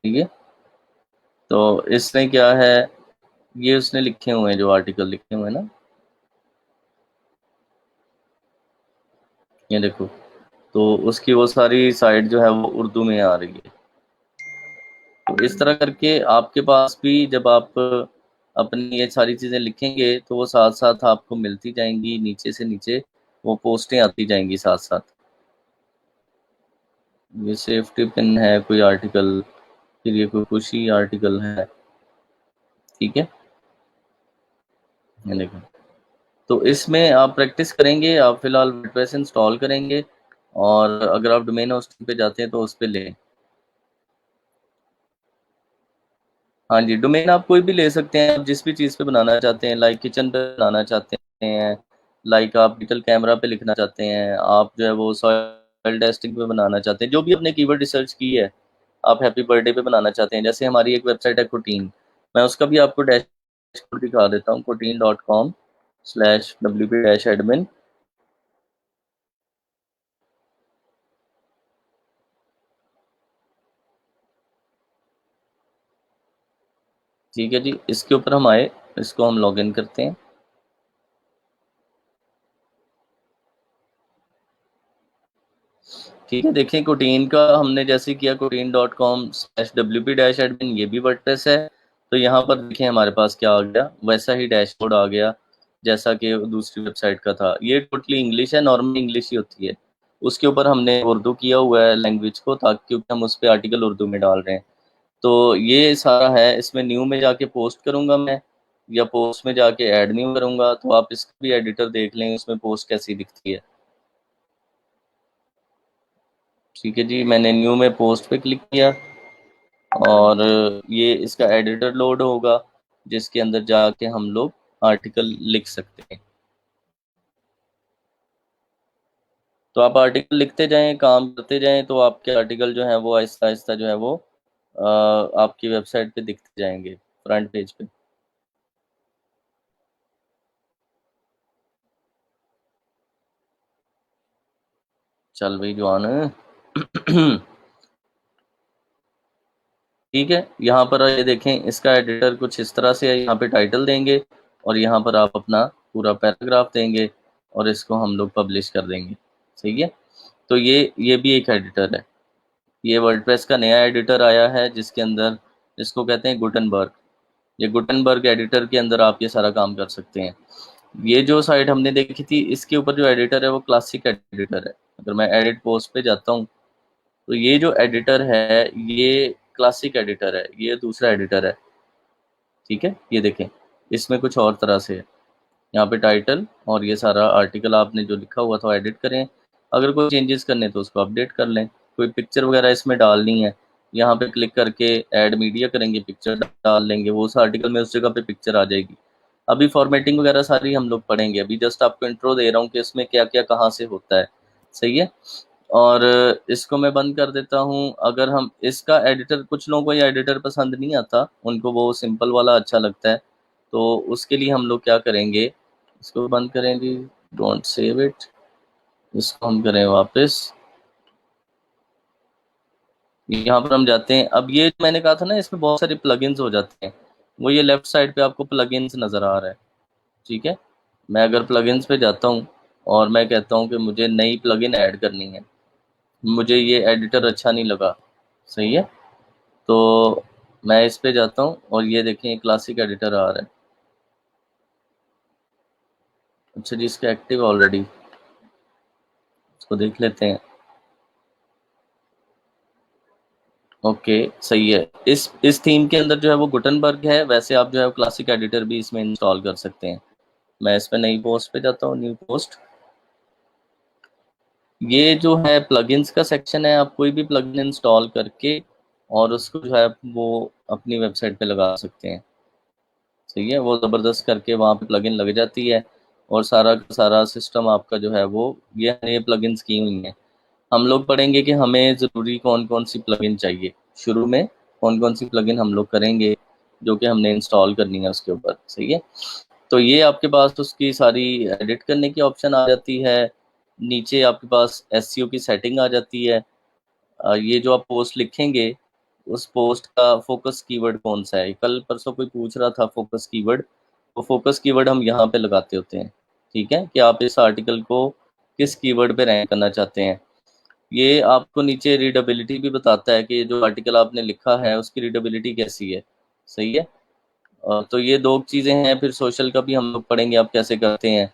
ठीक है, तो इसने क्या है, ये उसने लिखे हुए हैं जो आर्टिकल लिखे हुए हैं ना, ये देखो, तो उसकी वो सारी साइट जो है वो उर्दू में आ रही है। तो इस तरह करके आपके पास भी जब आप अपनी ये सारी चीज़ें लिखेंगे तो वो साथ साथ आपको मिलती जाएंगी, नीचे से नीचे वो पोस्टें आती जाएंगी साथ साथ। ये सेफ्टी पिन है कोई आर्टिकल, फिर ये कोई खुशी आर्टिकल है। ठीक है, ये देखो, तो इसमें आप प्रैक्टिस करेंगे, आप फिलहाल वर्डप्रेस इंस्टॉल करेंगे, और अगर आप डोमेन होस्टिंग पे जाते हैं तो उस पे लें। हाँ जी, डोमेन आप कोई भी ले सकते हैं, आप जिस भी चीज़ पे बनाना चाहते हैं, लाइक किचन पे बनाना चाहते हैं, लाइक आप डिजिटल कैमरा पे लिखना चाहते हैं, आप जो है वो सॉइल टेस्टिंग पे बनाना चाहते हैं, जो भी आपने कीवर्ड रिसर्च की है, आप हैप्पी बर्थडे पे बनाना चाहते हैं। जैसे हमारी एक वेबसाइट है कोटीन, मैं उसका भी आपको डैशबोर्ड दिखा देता हूँ, koteen.com/wp-admin। ठीक है जी, इसके ऊपर हम आए, इसको हम लॉगिन करते हैं। ठीक है, देखें कोटीन का हमने जैसे किया, koteen.com/wp-admin, ये भी वर्डप्रेस है। तो यहाँ पर देखें हमारे पास क्या आ गया, वैसा ही डैशबोर्ड आ गया जैसा कि दूसरी वेबसाइट का था। ये टोटली इंग्लिश है, नॉर्मल इंग्लिश ही होती है। उसके ऊपर हमने उर्दू किया हुआ है लैंग्वेज को, ताकि क्योंकि हम उस पर आर्टिकल उर्दू में डाल रहे हैं। तो ये सारा है, इसमें न्यू में जाके पोस्ट करूँगा मैं, या पोस्ट में जाके ऐड न्यू करूँगा, तो आप इसका भी एडिटर देख लें उसमें पोस्ट कैसी दिखती है। ठीक है जी, मैंने न्यू में पोस्ट पे क्लिक किया, और ये इसका एडिटर लोड होगा जिसके अंदर जाके हम लोग आर्टिकल लिख सकते हैं। तो आप आर्टिकल लिखते जाएं, काम करते जाएं, तो आपके आर्टिकल जो है वो आहिस्ता आहिस्ता जो है वो आपकी वेबसाइट पे दिखते जाएंगे फ्रंट पेज पे। चल भाई जवान ठीक है, यहाँ पर ये देखें, इसका एडिटर कुछ इस तरह से है। यहाँ पे टाइटल देंगे और यहाँ पर आप अपना पूरा पैराग्राफ देंगे और इसको हम लोग पब्लिश कर देंगे। सही है, तो ये भी एक एडिटर है। ये वर्डप्रेस का नया एडिटर आया है जिसके अंदर, इसको कहते हैं गुटनबर्ग। ये गुटनबर्ग एडिटर के अंदर आप ये सारा काम कर सकते हैं। ये जो साइट हमने देखी थी, इसके ऊपर जो एडिटर है वो क्लासिक एडिटर है। अगर मैं एडिट पोस्ट पे जाता हूँ तो ये जो एडिटर है ये क्लासिक एडिटर है, ये दूसरा एडिटर है। ठीक है, ये देखें, इसमें कुछ और तरह से है। यहाँ पे टाइटल और ये सारा आर्टिकल आपने जो लिखा हुआ था एडिट करें। अगर कोई चेंजेस करने तो उसको अपडेट कर लें। कोई पिक्चर वगैरह इसमें डालनी है, यहाँ पे क्लिक करके ऐड मीडिया करेंगे, पिक्चर डाल लेंगे, वो उस आर्टिकल में उस जगह पे पिक्चर आ जाएगी। अभी फॉर्मेटिंग वगैरह सारी हम लोग पढ़ेंगे, अभी जस्ट आपको इंट्रो दे रहा हूँ कि इसमें क्या क्या कहाँ से होता है। सही है, और इसको मैं बंद कर देता हूँ। अगर हम इसका एडिटर, कुछ लोगों को ये एडिटर पसंद नहीं आता, उनको वो सिंपल वाला अच्छा लगता है, तो उसके लिए हम लोग क्या करेंगे, इसको बंद करें जी, डोंट सेव इट, इसको हम करें वापस। यहाँ पर हम जाते हैं। अब ये मैंने कहा था ना, इसमें बहुत सारे प्लगइन्स हो जाते हैं, वो ये लेफ्ट साइड पे आपको प्लगइन्स नज़र आ रहा है। ठीक है, मैं अगर प्लगइन्स पे जाता हूँ और मैं कहता हूँ कि मुझे नई प्लगइन ऐड करनी है, मुझे ये एडिटर अच्छा नहीं लगा। सही है, तो मैं इस पे जाता हूँ और ये देखें क्लासिक एडिटर आ रहा है। अच्छा जी, इसका एक्टिव ऑलरेडी, इसको देख लेते हैं। ओके, सही है। इस थीम के अंदर जो है वो गुटनबर्ग है, वैसे आप जो है क्लासिक एडिटर भी इसमें इंस्टॉल कर सकते हैं। मैं इस पे नई पोस्ट पे जाता हूँ, न्यू पोस्ट। ये जो है प्लगइन्स का सेक्शन है, आप कोई भी प्लगइन इंस्टॉल करके और उसको जो है वो अपनी वेबसाइट पे लगा सकते हैं। सही है, वो ज़बरदस्त करके वहाँ पे प्लगइन लग जाती है और सारा का सारा सिस्टम आपका जो है वो ये प्लगइन्स की हुई हैं। हम लोग पढ़ेंगे कि हमें ज़रूरी कौन कौन सी प्लगइन चाहिए, शुरू में कौन कौन सी प्लगइन हम लोग करेंगे जो कि हमने इंस्टॉल करनी है उसके ऊपर। सही है, तो ये आपके पास उसकी सारी एडिट करने की ऑप्शन आ जाती है। नीचे आपके पास एसईओ की सेटिंग आ जाती है। ये जो आप पोस्ट लिखेंगे, उस पोस्ट का फोकस कीवर्ड कौन सा है, कल परसों कोई पूछ रहा था फोकस कीवर्ड, तो फोकस कीवर्ड हम यहाँ पे लगाते होते हैं। ठीक है, कि आप इस आर्टिकल को किस कीवर्ड पे रैंक करना चाहते हैं। ये आपको नीचे रीडेबिलिटी भी बताता है कि जो आर्टिकल आपने लिखा है उसकी रीडेबिलिटी कैसी है। सही है, तो ये दो चीज़ें हैं। फिर सोशल का भी हम लोग पढ़ेंगे आप कैसे करते हैं।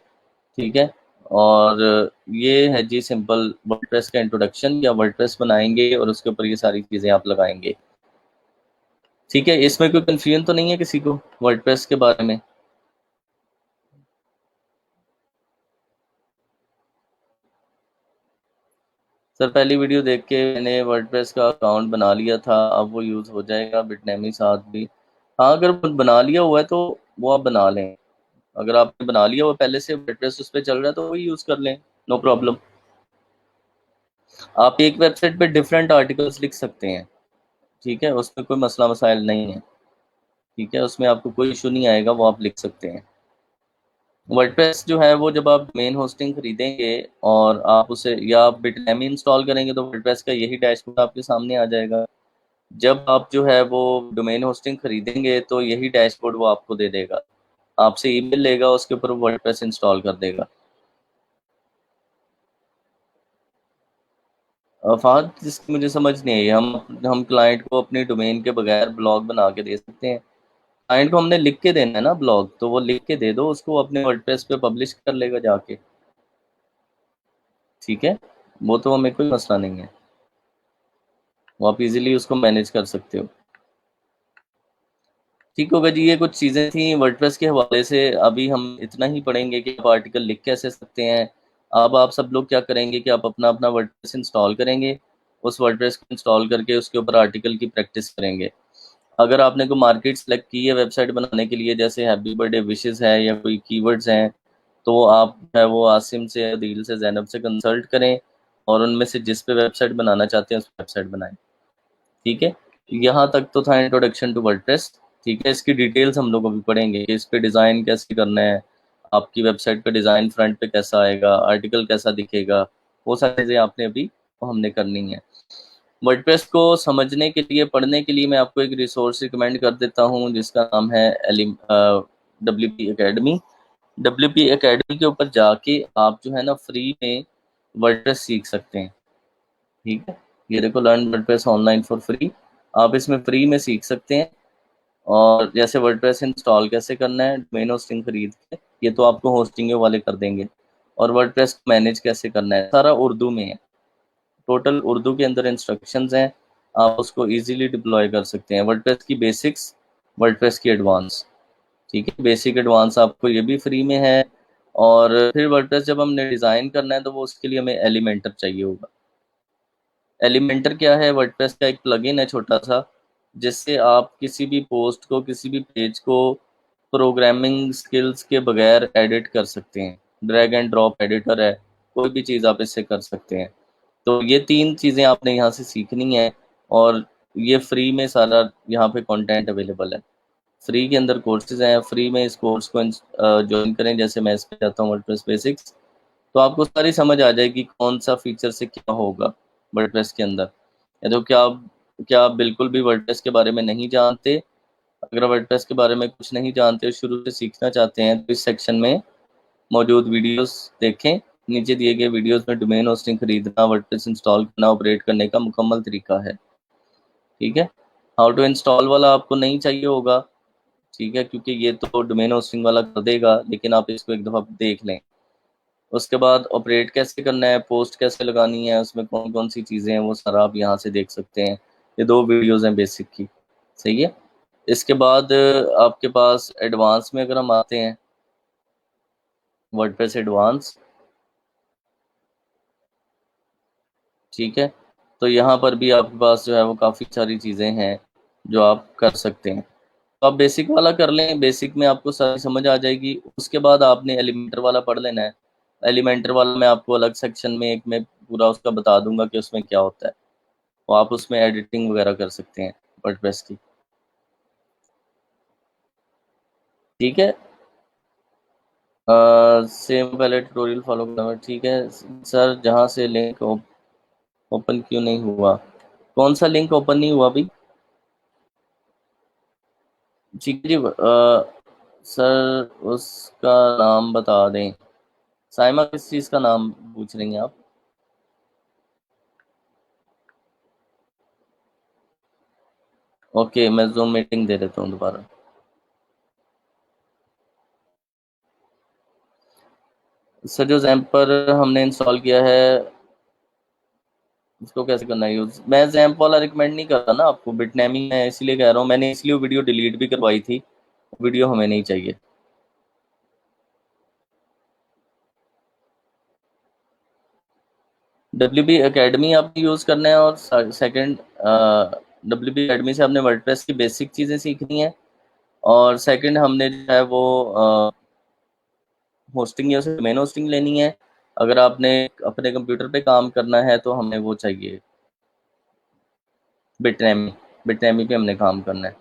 ठीक है, और ये है जी सिंपल वर्डप्रेस का इंट्रोडक्शन, या वर्डप्रेस बनाएंगे और उसके ऊपर ये सारी चीज़ें आप लगाएंगे। ठीक है, इसमें कोई कन्फ्यूजन तो नहीं है किसी को वर्डप्रेस के बारे में? सर पहली वीडियो देख के मैंने वर्डप्रेस का अकाउंट बना लिया था, अब वो यूज़ हो जाएगा बिटनैमी साथ भी। हाँ, अगर बना लिया हुआ है तो वो आप बना लें। अगर आपने बना लिया हुआ पहले से वर्डप्रेस उस पर चल रहा है तो वही यूज़ कर लें, नो प्रॉब्लम। आप एक वेबसाइट पे डिफरेंट आर्टिकल्स लिख सकते हैं। ठीक है, उसमें कोई मसला मसाइल नहीं है। ठीक है, उसमें आपको कोई इशू नहीं आएगा, वो आप लिख सकते हैं। वर्डप्रेस जो है वो जब आप मेन होस्टिंग खरीदेंगे और आप उसे, या आप बिटनैमी इंस्टॉल करेंगे, तो वर्डप्रेस का यही डैशबोर्ड आपके सामने आ जाएगा। जब आप जो है वो डोमेन होस्टिंग खरीदेंगे तो यही डैशबोर्ड वो आपको दे देगा, आपसे ईमेल लेगा, उसके ऊपर वर्डप्रेस इंस्टॉल कर देगा। फाहद, जिसकी मुझे समझ नहीं आई, हम क्लाइंट को अपनी डोमेन के बगैर ब्लॉग बना के दे सकते हैं? क्लाइंट को हमने लिख के देना है ना ब्लॉग, तो वो लिख के दे दो उसको, अपने वर्डप्रेस पे पब्लिश कर लेगा जाके। ठीक है, वो तो हमें कोई मसला नहीं है, वो आप इजीली उसको मैनेज कर सकते हो। ठीक होगा जी, ये कुछ चीज़ें थी वर्डप्रेस के हवाले से। अभी हम इतना ही पढ़ेंगे कि आप आर्टिकल लिख कैसे सकते हैं। अब आप सब लोग क्या करेंगे कि आप अपना अपना वर्डप्रेस इंस्टॉल करेंगे, उस वर्डप्रेस को इंस्टॉल करके उसके ऊपर आर्टिकल की प्रैक्टिस करेंगे। अगर आपने कोई मार्केट सेलेक्ट की है वेबसाइट बनाने के लिए, जैसे हैप्पी बर्थडे विशेस है या कोई कीवर्ड्स हैं, तो आप है वो आसिम से, दिल से, जैनब से कंसल्ट करें और उनमें से जिस पे वेबसाइट बनाना चाहते हैं उस वेबसाइट बनाएं। ठीक है, यहाँ तक तो था इंट्रोडक्शन टू वर्डप्रेस। ठीक है, इसकी डिटेल्स हम लोग अभी पढ़ेंगे कि इस पे डिज़ाइन कैसे करना है, आपकी वेबसाइट का डिज़ाइन फ्रंट पे कैसा आएगा, आर्टिकल कैसा दिखेगा, वो सारी चीज़ें आपने अभी हमने करनी है। वर्डप्रेस को समझने के लिए, पढ़ने के लिए मैं आपको एक रिसोर्स रिकमेंड कर देता हूँ जिसका नाम है WP एकेडमी। WP एकेडमी के ऊपर जाके आप जो है ना फ्री में वर्डप्रेस सीख सकते हैं। ठीक है, ये देखो, learn WordPress online for free, आप इसमें फ्री में सीख सकते हैं। और जैसे वर्डप्रेस इंस्टॉल कैसे करना है, डोमेन होस्टिंग खरीद के, ये तो आपको होस्टिंग वाले कर देंगे। और वर्डप्रेस मैनेज कैसे करना है, सारा उर्दू में है, टोटल उर्दू के अंदर इंस्ट्रक्शंस हैं, आप उसको इजीली डिप्लॉय कर सकते हैं। वर्डप्रेस की बेसिक्स, वर्डप्रेस की एडवांस। ठीक है, बेसिक एडवांस आपको ये भी फ्री में है। और फिर वर्डप्रेस जब हमने डिज़ाइन करना है तो वो उसके लिए हमें एलिमेंटर चाहिए होगा। एलिमेंटर क्या है? वर्डप्रेस का एक प्लगइन है छोटा सा, जिससे आप किसी भी पोस्ट को, किसी भी पेज को प्रोग्रामिंग स्किल्स के बगैर एडिट कर सकते हैं। ड्रैग एंड ड्रॉप एडिटर है, कोई भी चीज़ आप इससे कर सकते हैं। तो ये 3 चीज़ें आपने यहाँ से सीखनी है। और ये फ्री में सारा यहाँ पे कंटेंट अवेलेबल है। फ्री के अंदर कोर्सेज हैं, फ्री में इस कोर्स को ज्वाइन करें। जैसे मैं इस पे जाता हूँ वर्डप्रेस बेसिक्स, तो आपको सारी समझ आ जाएगी कौन सा फीचर से क्या होगा वर्डप्रेस के अंदर। या तो क्या आप बिल्कुल भी वर्डप्रेस के बारे में नहीं जानते? अगर वर्डप्रेस के बारे में कुछ नहीं जानते और शुरू से सीखना चाहते हैं तो इस सेक्शन में मौजूद वीडियोस देखें। नीचे दिए गए वीडियोस में डोमेन होस्टिंग खरीदना, वर्डप्रेस इंस्टॉल करना, ऑपरेट करने का मुकम्मल तरीका है। ठीक है, हाउ टू इंस्टॉल वाला आपको नहीं चाहिए होगा। ठीक है, क्योंकि ये तो डोमेन होस्टिंग वाला कर देगा, लेकिन आप इसको एक दफ़ा देख लें। उसके बाद ऑपरेट कैसे करना है, पोस्ट कैसे लगानी है, उसमें कौन कौन सी चीज़ें हैं, वो सारा आप यहाँ से देख सकते हैं। ये 2 वीडियोस हैं बेसिक की। सही है। इसके बाद आपके पास एडवांस में अगर हम आते हैं, वर्डप्रेस एडवांस। ठीक है, तो यहाँ पर भी आपके पास जो है वो काफ़ी सारी चीज़ें हैं जो आप कर सकते हैं। तो आप बेसिक वाला कर लें, बेसिक में आपको सारी समझ आ जाएगी। उसके बाद आपने एलिमेंटर वाला पढ़ लेना है। एलिमेंटर वाला मैं आपको अलग सेक्शन में एक में पूरा उसका बता दूंगा कि उसमें क्या होता है। तो आप उसमें एडिटिंग वगैरह कर सकते हैं वर्डप्रेस की। ठीक है, सेम पहले ट्यूटोरियल फॉलो करना है। ठीक है सर, जहाँ से लिंक ओपन क्यों नहीं हुआ? कौन सा लिंक ओपन नहीं हुआ अभी? ठीक है जी, सर उसका नाम बता दें। साइमा किस चीज़ का नाम पूछ रही हैं आप? ओके, मैं जूम मीटिंग दे देता हूँ दोबारा। सर जो जैम्प पर हमने इंस्टॉल किया है, उसको कैसे करना है यूज़? मैं जैम्प वाला रिकमेंड नहीं कर रहा ना आपको, बिटनैमी है इसलिए कह रहा हूँ। मैंने इसलिए वीडियो डिलीट भी करवाई थी, वीडियो हमें नहीं चाहिए। WP एकेडमी आपको यूज़ करना है। और सेकंड, WP एकेडमी से आपने वर्डप्रेस की बेसिक चीज़ें सीखनी है। और सेकंड हमने जो है वो होस्टिंग या डोमेन होस्टिंग लेनी है। अगर आपने अपने कंप्यूटर पे काम करना है तो हमें वो चाहिए, बिटनैमी। बिटनैमी पे हमने काम करना है।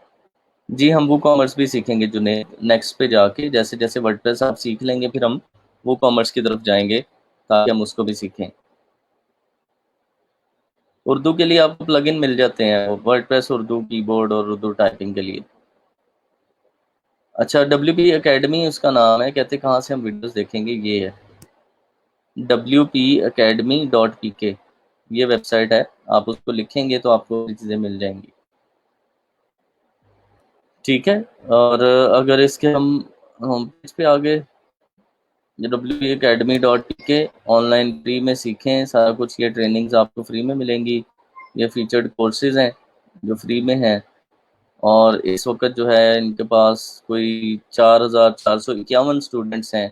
जी, हम वो कॉमर्स भी सीखेंगे जो नेक्स्ट पे जाके, जैसे जैसे वर्डप्रेस आप सीख लेंगे फिर हम वो कॉमर्स की तरफ जाएंगे ताकि हम उसको भी सीखें। उर्दू के लिए आपको प्लगइन मिल जाते हैं, वर्डप्रेस उर्दू कीबोर्ड और उर्दू टाइपिंग के लिए। अच्छा, WP एकेडमी उसका नाम है। कहते कहाँ से हम वीडियोस देखेंगे? ये है WP Academy.pk, ये वेबसाइट है। आप उसको लिखेंगे तो आपको ये चीज़ें मिल जाएंगी। ठीक है, और अगर इसके हम पेज पे आगे, WP Academy.pk, ऑनलाइन फ्री में सीखें सारा कुछ। ये ट्रेनिंग्स आपको फ्री में मिलेंगी। ये फीचर्ड कोर्सेज हैं जो फ्री में हैं। और इस वक्त जो है इनके पास कोई 4,451 स्टूडेंट्स हैं,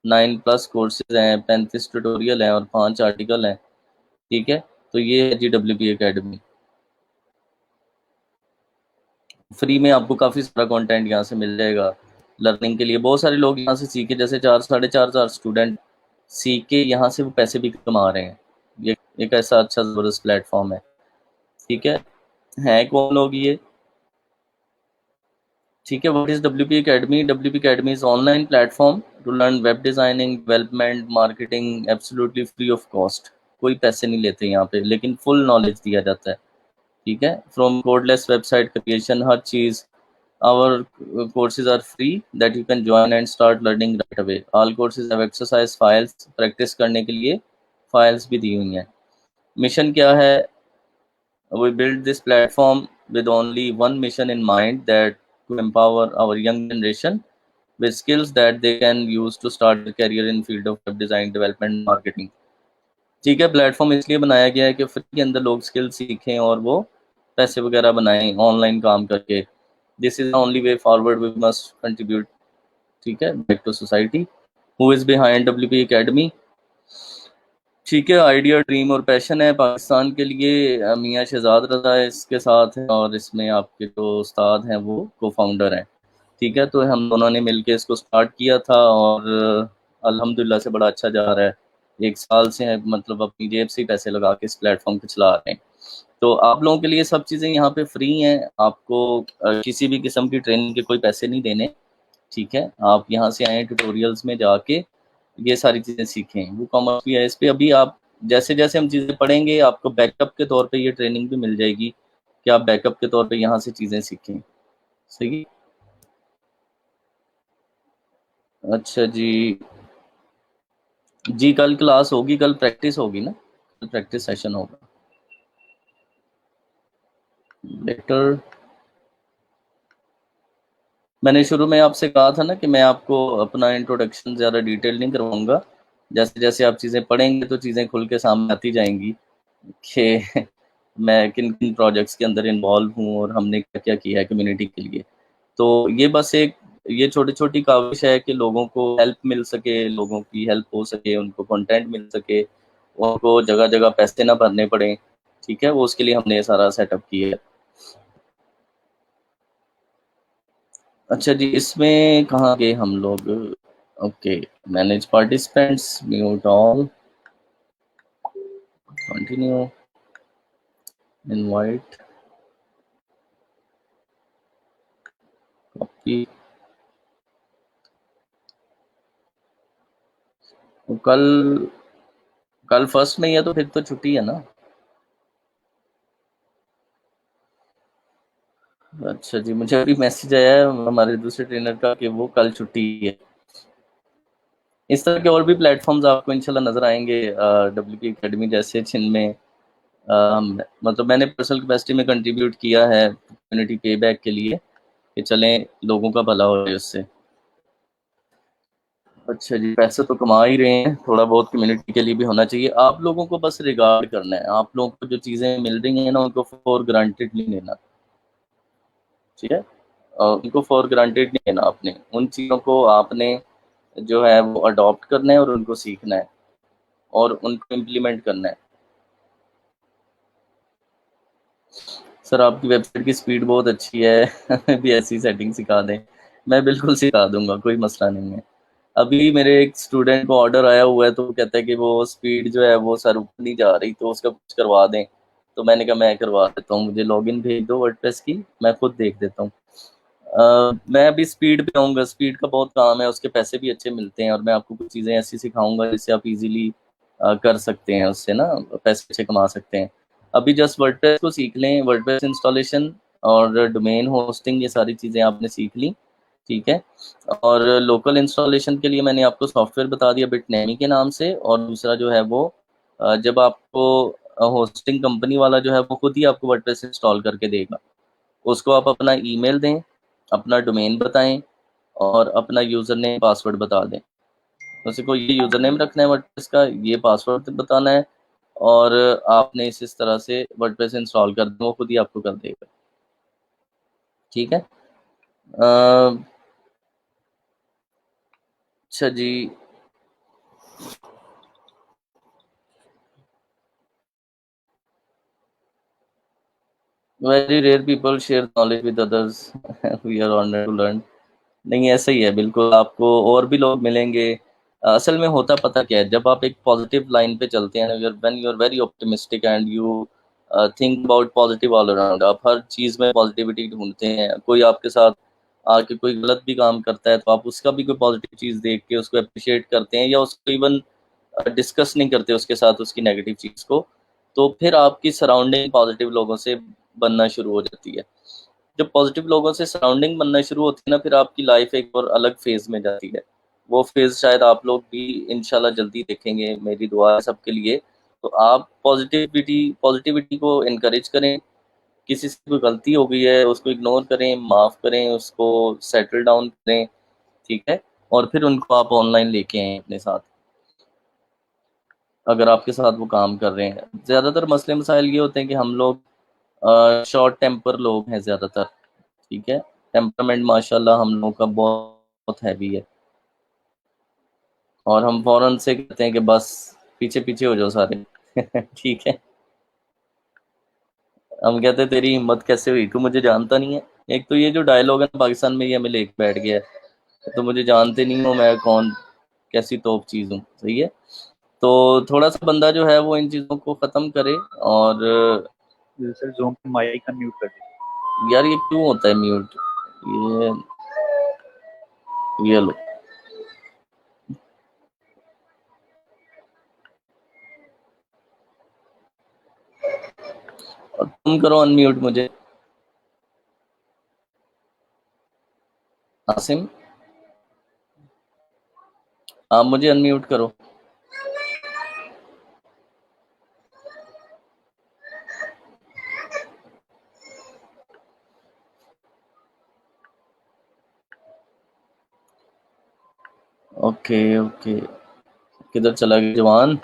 9+ कोर्सेज हैं, 35 ट्यूटोरियल हैं और 5 आर्टिकल हैं। ठीक है, तो ये है जी WP एकेडमी। फ्री में आपको काफ़ी सारा कंटेंट यहाँ से मिल जाएगा लर्निंग के लिए। बहुत सारे लोग यहाँ से सीखे, जैसे 4 साढ़े 4 हज़ार स्टूडेंट सीख के यहाँ से वो पैसे भी कमा रहे हैं। ये एक ऐसा अच्छा ज़बरदस्त प्लेटफॉर्म है। ठीक है कौन लोग ये? ठीक है, what is WP Academy? WP Academy is online platform to learn web designing, development, marketing, absolutely free of cost। कोई पैसे नहीं लेते यहाँ पे, लेकिन फुल नॉलेज दिया जाता है। ठीक है, फ्रॉम कोडलेस वेबसाइट क्रिएशन, हर चीज़। Our courses are free that you can join and start learning right away। all courses have exercise files, practice करने के लिए फाइल्स भी दी हुई हैं। मिशन क्या है? We built this platform with only one mission in mind, that to empower our young generation with skills that they can use to start a career in field of web design, development, marketing। ठीक है, प्लेटफॉर्म इसलिए बनाया गया है कि फ्री के अंदर लोग स्किल सीखें और वो पैसे वगैरह बनाएं ऑनलाइन काम करके। This is the only way forward, we must contribute. ठीक है, back to society. Who is behind WP Academy? ठीक है, आइडिया, ड्रीम और पैशन है पाकिस्तान के लिए। मियाँ शहजाद रज़ा है इसके साथ हैं, और इसमें आपके जो उस्ताद हैं वो को फाउंडर हैं। ठीक है, तो हम दोनों ने मिलके इसको स्टार्ट किया था, और अल्हम्दुलिल्लाह से बड़ा अच्छा जा रहा है। 1 साल से है, मतलब अपनी जेब से ही पैसे लगा के इस प्लेटफॉर्म को चला रहे हैं। तो आप लोगों के लिए सब चीज़ें यहाँ पे फ्री हैं। आपको किसी भी किस्म की ट्रेनिंग के कोई पैसे नहीं देने। ठीक है, आप यहाँ से आए ट्यूटोरियल्स में जाके ये सारी चीज़ें सीखें। वो कॉमर्स भी है इस पे। अभी आप जैसे जैसे हम चीज़ें पढ़ेंगे, आपको बैकअप के तौर पे ये ट्रेनिंग भी मिल जाएगी कि आप बैकअप के तौर पे यहाँ से चीज़ें सीखें। सही। अच्छा जी। जी, कल क्लास होगी, कल प्रैक्टिस होगी ना, कल प्रैक्टिस सेशन होगा। लेटर मैंने शुरू में आपसे कहा था ना कि मैं आपको अपना इंट्रोडक्शन ज़्यादा डिटेल नहीं करवाऊंगा। जैसे जैसे आप चीज़ें पढ़ेंगे तो चीज़ें खुल के सामने आती जाएंगी कि मैं किन किन प्रोजेक्ट्स के अंदर इन्वॉल्व हूँ और हमने क्या क्या किया है कम्युनिटी के लिए। तो ये बस एक ये छोटी छोटी काविश है कि लोगों को हेल्प मिल सके, लोगों की हेल्प हो सके, उनको कंटेंट मिल सके, उनको जगह जगह पैसे ना भरने पड़े। ठीक है, वो उसके लिए हमने ये सारा सेटअप किया है। अच्छा जी, इसमें कहाँ गए हम लोग? Okay, manage participants, mute all, continue, invite, copy. कल कल फर्स्ट नहीं है तो फिर तो छुट्टी है ना। अच्छा जी, मुझे अभी मैसेज आया है हमारे दूसरे ट्रेनर का कि वो कल छुट्टी है। इस तरह के और भी प्लेटफॉर्म्स आपको इंशाल्लाह नज़र आएंगे WP Academy जैसे, जिनमें मतलब मैंने पर्सनल कैपेसिटी में कंट्रीब्यूट किया है कम्युनिटी पे बैक के लिए, कि चलें लोगों का भला हो जाए उससे। अच्छा जी, पैसे तो कमा ही रहे हैं, थोड़ा बहुत कम्युनिटी के लिए भी होना चाहिए। आप लोगों को बस रिगार्ड करना है। आप लोगों को जो चीज़ें मिल रही हैं ना, उनको फॉर ग्रांटेड नहीं लेना। ठीक है, उनको फॉर ग्रांटेड नहीं लेना। आपने उन चीज़ों को आपने जो है वो अडॉप्ट करना है और उनको सीखना है और उनको इम्प्लीमेंट करना है। सर, आपकी वेबसाइट की स्पीड बहुत अच्छी है हमें भी ऐसी सेटिंग सिखा दें। मैं बिल्कुल सिखा दूंगा, कोई मसला नहीं है। अभी मेरे एक स्टूडेंट को ऑर्डर आया हुआ है, तो वो कहता है कि वो स्पीड जो है वो सर ऊपर नहीं जा रही, तो उसका कुछ करवा दें। तो मैंने कहा मैं करवा देता हूँ, मुझे लॉगिन भेज दो वर्डप्रेस की, मैं खुद देख देता हूँ। मैं अभी स्पीड पे आऊँगा। स्पीड का बहुत काम है, उसके पैसे भी अच्छे मिलते हैं, और मैं आपको कुछ चीज़ें ऐसी सिखाऊंगा जिससे आप इजीली कर सकते हैं, उससे ना पैसे अच्छे कमा सकते हैं। अभी जस्ट वर्डप्रेस को सीख लें, वर्डप्रेस इंस्टॉलेशन और डोमेन होस्टिंग, ये सारी चीज़ें आपने सीख ली। ठीक है, और लोकल इंस्टॉलेशन के लिए मैंने आपको सॉफ्टवेयर बता दिया बिटनेमी के नाम से। और दूसरा जो है वो जब आपको होस्टिंग कंपनी वाला जो है वो खुद ही आपको वर्डप्रेस इंस्टॉल करके देगा। उसको आप अपना ईमेल दें, अपना डोमेन बताएं और अपना यूज़र नेम पासवर्ड बता दें। उसी को ये यूज़र नेम रखना है वर्डप्रेस का, ये पासवर्ड बताना है, और आपने इस तरह से वर्डप्रेस इंस्टॉल कर दें, वो खुद ही आपको कर देगा। ठीक है। अच्छा जी। Very rare people share knowledge with others, we are honoured to learn. नहीं, ऐसा ही है बिल्कुल, आपको और भी लोग मिलेंगे। असल में होता पता क्या है, जब आप एक पॉजिटिव लाइन पे चलते हैं, when you are very optimistic and you think about positive all around, आप हर चीज़ में पॉजिटिविटी ढूंढते हैं। कोई आपके साथ आके कोई गलत भी काम करता है तो आप उसका भी कोई पॉजिटिव चीज़ देख के उसको अप्रिशिएट करते हैं, या उसको इवन डिस्कस नहीं करते उसके साथ उसकी नेगेटिव चीज़ को, तो फिर आपकी सराउंडिंग पॉजिटिव लोगों से बनना शुरू हो जाती है। जब पॉजिटिव लोगों से सराउंडिंग बनना शुरू होती है ना, फिर आपकी लाइफ एक और अलग फेज में जाती है। वो फेज शायद आप लोग भी इंशाल्लाह जल्दी देखेंगे, मेरी दुआ है सबके लिए। तो आप पॉजिटिविटी पॉजिटिविटी को इनकरेज करें। किसी से कोई गलती हो गई है उसको इग्नोर करें, माफ़ करें, उसको सेटल डाउन करें, ठीक है? और फिर उनको आप ऑनलाइन लेके आएँ अपने साथ, अगर आपके साथ वो काम कर रहे हैं। ज़्यादातर मसले मसाइल ये होते हैं कि हम लोग शॉर्ट टेम्पर लोग हैं ज़्यादातर, ठीक है? टेम्परामेंट माशाल्लाह हम लोगों का बहुत हैवी है, और हम फ़ौरन से कहते हैं कि बस पीछे-पीछे हो जाओ सारे। ठीक है? हम कहते हैं तेरी हिम्मत कैसे हुई? तू मुझे जानता नहीं है। एक तो ये जो डायलॉग है ना पाकिस्तान में, ये हमें लेके बैठ गया है। तो मुझे जानते नहीं हो मैं कौन, कैसी तोप चीज़ हूँ, सही है? तो थोड़ा-सा बंदा जो है वो इन चीज़ों को ख़त्म करे। और सर ज़ूम पे माइक अनम्यूट कर दीजिए। यार ये क्यों होता है म्यूट? ये लो। और तुम करो अनम्यूट मुझे। आसिम, आप मुझे अनम्यूट करो। ओके ओके, किधर चला गया जवान?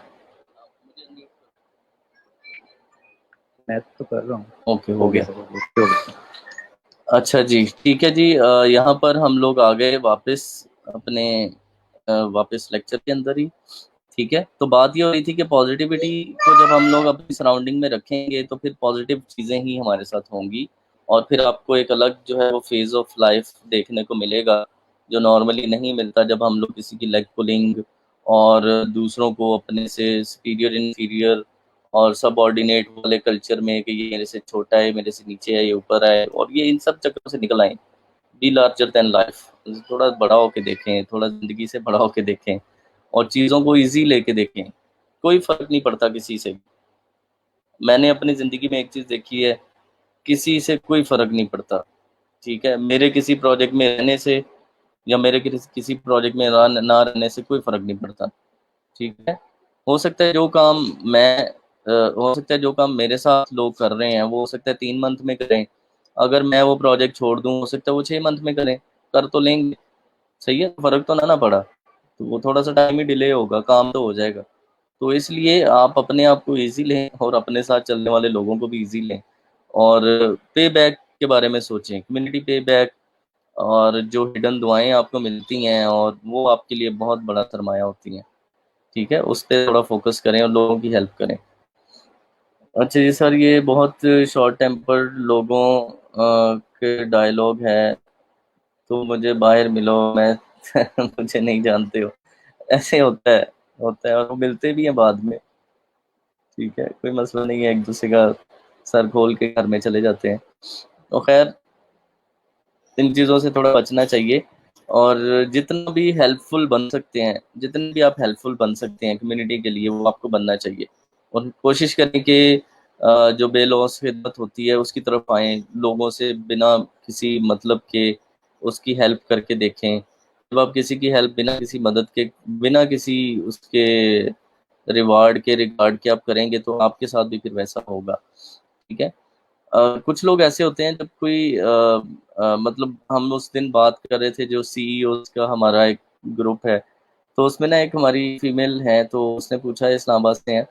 मैं तो कर रहा हूँ। ओके, हो गया। सर हो गया। अच्छा जी, ठीक है जी। यहाँ पर हम लोग आ गए वापस अपने वापस लेक्चर के अंदर ही, ठीक है? तो बात ये हो रही थी कि पॉजिटिविटी को जब हम लोग अपनी सराउंडिंग में रखेंगे तो फिर पॉजिटिव चीज़ें ही हमारे साथ होंगी, और फिर आपको एक अलग जो है वो फेज़ ऑफ लाइफ देखने को मिलेगा, जो नॉर्मली नहीं मिलता जब हम लोग किसी की लेग पुलिंग और दूसरों को अपने से सुपीरियर इंफीरियर और सबऑर्डिनेट वाले कल्चर में कि ये मेरे से छोटा है, मेरे से नीचे है, ये ऊपर है, और ये इन सब चक्करों से निकल आएँ। बी लार्जर देन लाइफ, थोड़ा बड़ा होके देखें, थोड़ा ज़िंदगी से बड़ा होके देखें, और चीज़ों को ईज़ी लेके देखें। कोई फ़र्क नहीं पड़ता किसी से। मैंने अपनी ज़िंदगी में एक चीज़ देखी है, किसी से कोई फ़र्क नहीं पड़ता, ठीक है? मेरे किसी प्रोजेक्ट में रहने से या मेरे किसी प्रोजेक्ट में ना रहने से कोई फ़र्क नहीं पड़ता, ठीक है? हो सकता है जो काम मैं हो सकता है जो काम मेरे साथ लोग कर रहे हैं, वो हो सकता है 3 मंथ में करें। अगर मैं वो प्रोजेक्ट छोड़ दूँ, हो सकता है वो 6 मंथ में करें, कर तो लेंगे, सही है? फ़र्क तो ना पड़ा। तो वो थोड़ा-सा टाइम ही डिले होगा, काम तो हो जाएगा। तो इसलिए आप अपने आप को ईज़ी लें और अपने साथ चलने वाले लोगों को भी ईज़ी लें, और पे बैक के बारे में सोचें, कम्युनिटी पे बैक, और जो हिडन दुआएँ आपको मिलती हैं और वो आपके लिए बहुत बड़ा सरमाया होती हैं, ठीक है? उस पे थोड़ा फ़ोकस करें और लोगों की हेल्प करें। अच्छा जी सर, ये बहुत शॉर्ट टेम्पर्ड लोगों के डायलॉग है, तुम मुझे बाहर मिलो, मैं मुझे नहीं जानते हो। ऐसे होता है और वो मिलते भी हैं बाद में, ठीक है? कोई मसला नहीं है, एक-दूसरे का सर खोल के घर में चले जाते हैं। तो ख़ैर, इन चीज़ों से थोड़ा बचना चाहिए, और जितना भी हेल्पफुल बन सकते हैं, जितने भी आप हेल्पफुल बन सकते हैं कम्युनिटी के लिए, वो आपको बनना चाहिए। और कोशिश करें कि जो बेलौस खिदमत होती है उसकी तरफ आएँ, लोगों से बिना किसी मतलब के उसकी हेल्प करके देखें। जब आप किसी की हेल्प बिना किसी मदद के, बिना किसी उसके रिवार्ड के, रिगार्ड के आप करेंगे तो आपके साथ भी फिर वैसा होगा, ठीक है? कुछ लोग ऐसे होते हैं, जब कोई मतलब हम उस दिन बात कर रहे थे जो सीईओज़ का हमारा एक ग्रुप है, तो उसमें ना एक हमारी फीमेल है, तो उसने पूछा, इस्लामाबाद से हैं,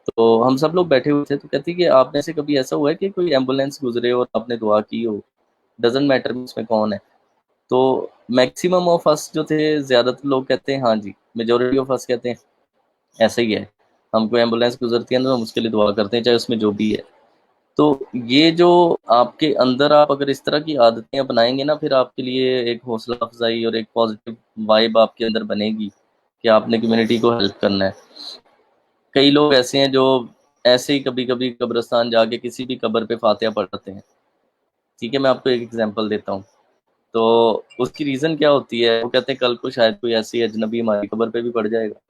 तो हम सब लोग बैठे हुए थे, तो कहती है कि आप में से कभी ऐसा हुआ है कि कोई एम्बुलेंस गुज़रे और आपने दुआ की हो? डज़न्ट मैटर उसमें कौन है। तो मैक्सिमम ऑफ अस जो थे, ज़्यादातर लोग कहते हैं हाँ जी, मेजॉरिटी ऑफ अस कहते हैं ऐसा ही है। हम कोई एम्बुलेंस गुज़रती है ना तो हम उसके लिए दुआ करते हैं, चाहे उसमें जो भी है। तो ये जो आपके अंदर आप अगर इस तरह की आदतें अपनाएंगे ना, फिर आपके लिए एक हौसला अफजाई और एक पॉजिटिव वाइब आपके अंदर बनेगी कि आपने कम्युनिटी को हेल्प करना है। कई लोग ऐसे हैं जो ऐसे ही कभी कभी कब्रिस्तान जाके किसी भी कब्र पे फातिहा पढ़ते हैं। ठीक है, मैं आपको एक एग्जांपल देता हूँ। तो उसकी रीज़न क्या होती है, वो कहते हैं कल को शायद कोई ऐसी अजनबी हमारी कब्र पे भी पड़ जाएगा।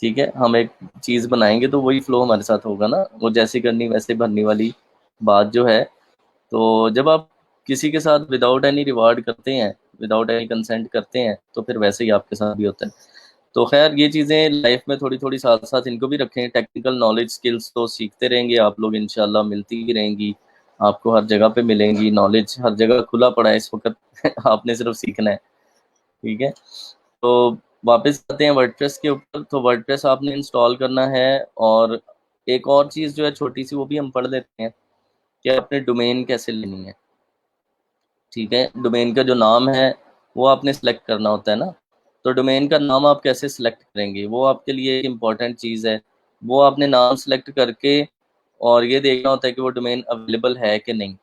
ठीक है, हम एक चीज़ बनाएंगे तो वही फ्लो हमारे साथ होगा ना, वो जैसे करनी वैसे भरनी वाली बात जो है। तो जब आप किसी के साथ विदाउट एनी रिवार्ड करते हैं, विदाउट एनी कंसेंट करते हैं, तो फिर वैसे ही आपके साथ भी होता है। तो खैर ये चीज़ें लाइफ में थोड़ी थोड़ी साथ साथ इनको भी रखें। टेक्निकल नॉलेज स्किल्स तो सीखते रहेंगे आप लोग, इंशाल्लाह मिलती ही रहेंगी। आपको हर जगह पे मिलेंगी, नॉलेज हर जगह खुला पड़ा है इस वक्त आपने सिर्फ सीखना है। ठीक है, तो वापस आते हैं वर्डप्रेस के ऊपर। तो वर्डप्रेस आपने इंस्टॉल करना है। और एक और चीज़ जो है छोटी सी, वो भी हम पढ़ लेते हैं कि आपने डोमेन कैसे लेनी है। ठीक है, डोमेन का जो नाम है वो आपने सेलेक्ट करना होता है ना। तो डोमेन का नाम आप कैसे सिलेक्ट करेंगे, वो आपके लिए एक इम्पॉर्टेंट चीज़ है। वो आपने नाम सेलेक्ट करके और ये देखना होता है कि वो डोमेन अवेलेबल है कि नहीं।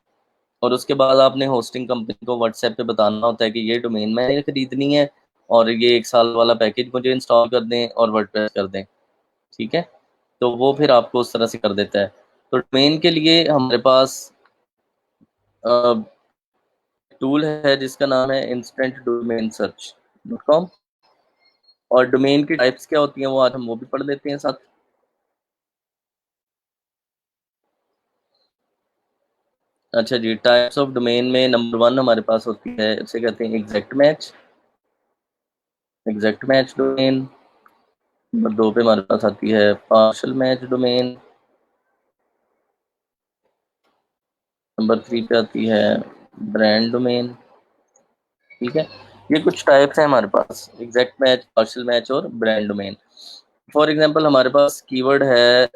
और उसके बाद आपने होस्टिंग कंपनी को व्हाट्सएप पे बताना होता है कि ये डोमेन मैंने खरीदनी है और ये 1 साल वाला पैकेज मुझे इंस्टॉल कर दें और वर्डप्रेस कर दें। ठीक है, तो वो फिर आपको उस तरह से कर देता है। तो डोमेन के लिए हमारे पास टूल है जिसका नाम है इंस्टेंट डोमेन सर्च .com। और डोमेन की टाइप्स क्या होती हैं वो आज हम वो भी पढ़ लेते हैं साथ। अच्छा जी, टाइप्स ऑफ डोमेन में नंबर 1 हमारे पास होती है, इसे कहते हैं एग्जैक्ट मैच डोमेन। नंबर 2 पे हमारे पास आती है पार्शल मैच डोमेन। नंबर 3 पे आती है ब्रांड डोमेन। ठीक है, ये कुछ टाइप्स हैं हमारे पास, एग्जैक्ट मैच, पार्शल मैच और ब्रांड डोमेन। फॉर एग्जांपल हमारे पास कीवर्ड है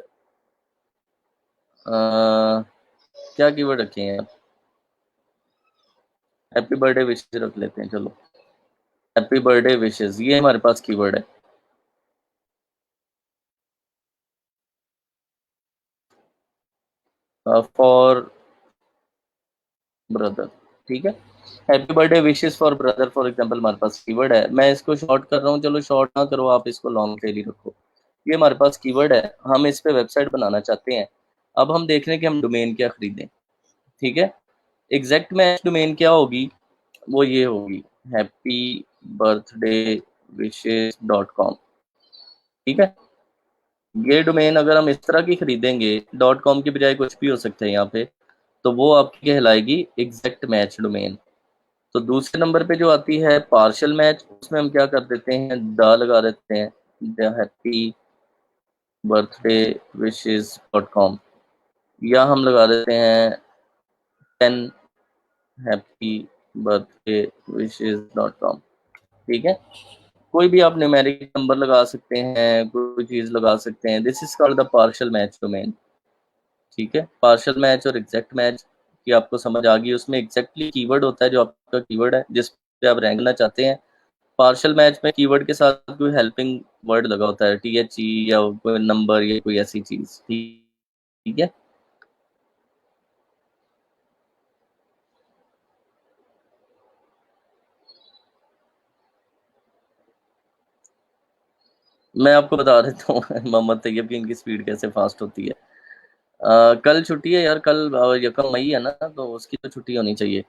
क्या कीवर्ड रखे हैं आप? हैप्पी बर्थडे विशेस रख लेते हैं, चलो हैप्पी बर्थडे विशेस, ये हमारे पास कीवर्ड है। For brother. ठीक है, happy birthday wishes for brother for example हमारे पास कीवर्ड है। मैं इसको शॉर्ट कर रहा हूँ, चलो शॉर्ट ना करो आप, इसको लॉन्ग टेल ही रखो। ये हमारे पास कीवर्ड है, हम इस पे वेबसाइट बनाना चाहते हैं। अब हम देख रहे हैं कि हम डोमेन क्या खरीदें। ठीक है, एग्जैक्ट मैच डोमेन क्या होगी, वो ये होगी हैप्पी बर्थडे विशेस .com। ठीक है, ये डोमेन अगर हम इस तरह की खरीदेंगे, .com की बजाय कुछ भी हो सकता है यहाँ पे, तो वो आपकी कहलाएगी एग्जैक्ट मैच डोमेन। तो दूसरे नंबर पे जो आती है पार्शियल मैच, उसमें हम क्या कर देते हैं, द लगा देते हैं, the happy birthday wishes .com, या हम लगा देते हैं 10 हैप्पी बर्थडे विशेस .com। ठीक है, कोई भी आप न्यूमेरिक नंबर लगा सकते हैं, कोई चीज़ लगा सकते हैं। This is called the partial match domain. ठीक है, पार्शियल मैच और एग्जैक्ट मैच की आपको समझ आ गई। उसमें एग्जैक्टली कीवर्ड होता है जो आपका कीवर्ड है जिस पे आप रैंक करना चाहते हैं। पार्शियल मैच में कीवर्ड के साथ कोई हेल्पिंग वर्ड लगा होता है, THE या कोई नंबर या कोई ऐसी चीज। ठीक है, मैं आपको बता देता हूँ मोहम्मद तैयब की इनकी स्पीड कैसे फास्ट होती है। कल छुट्टी है यार, कल 1 मई है ना, तो उसकी तो छुट्टी होनी चाहिए।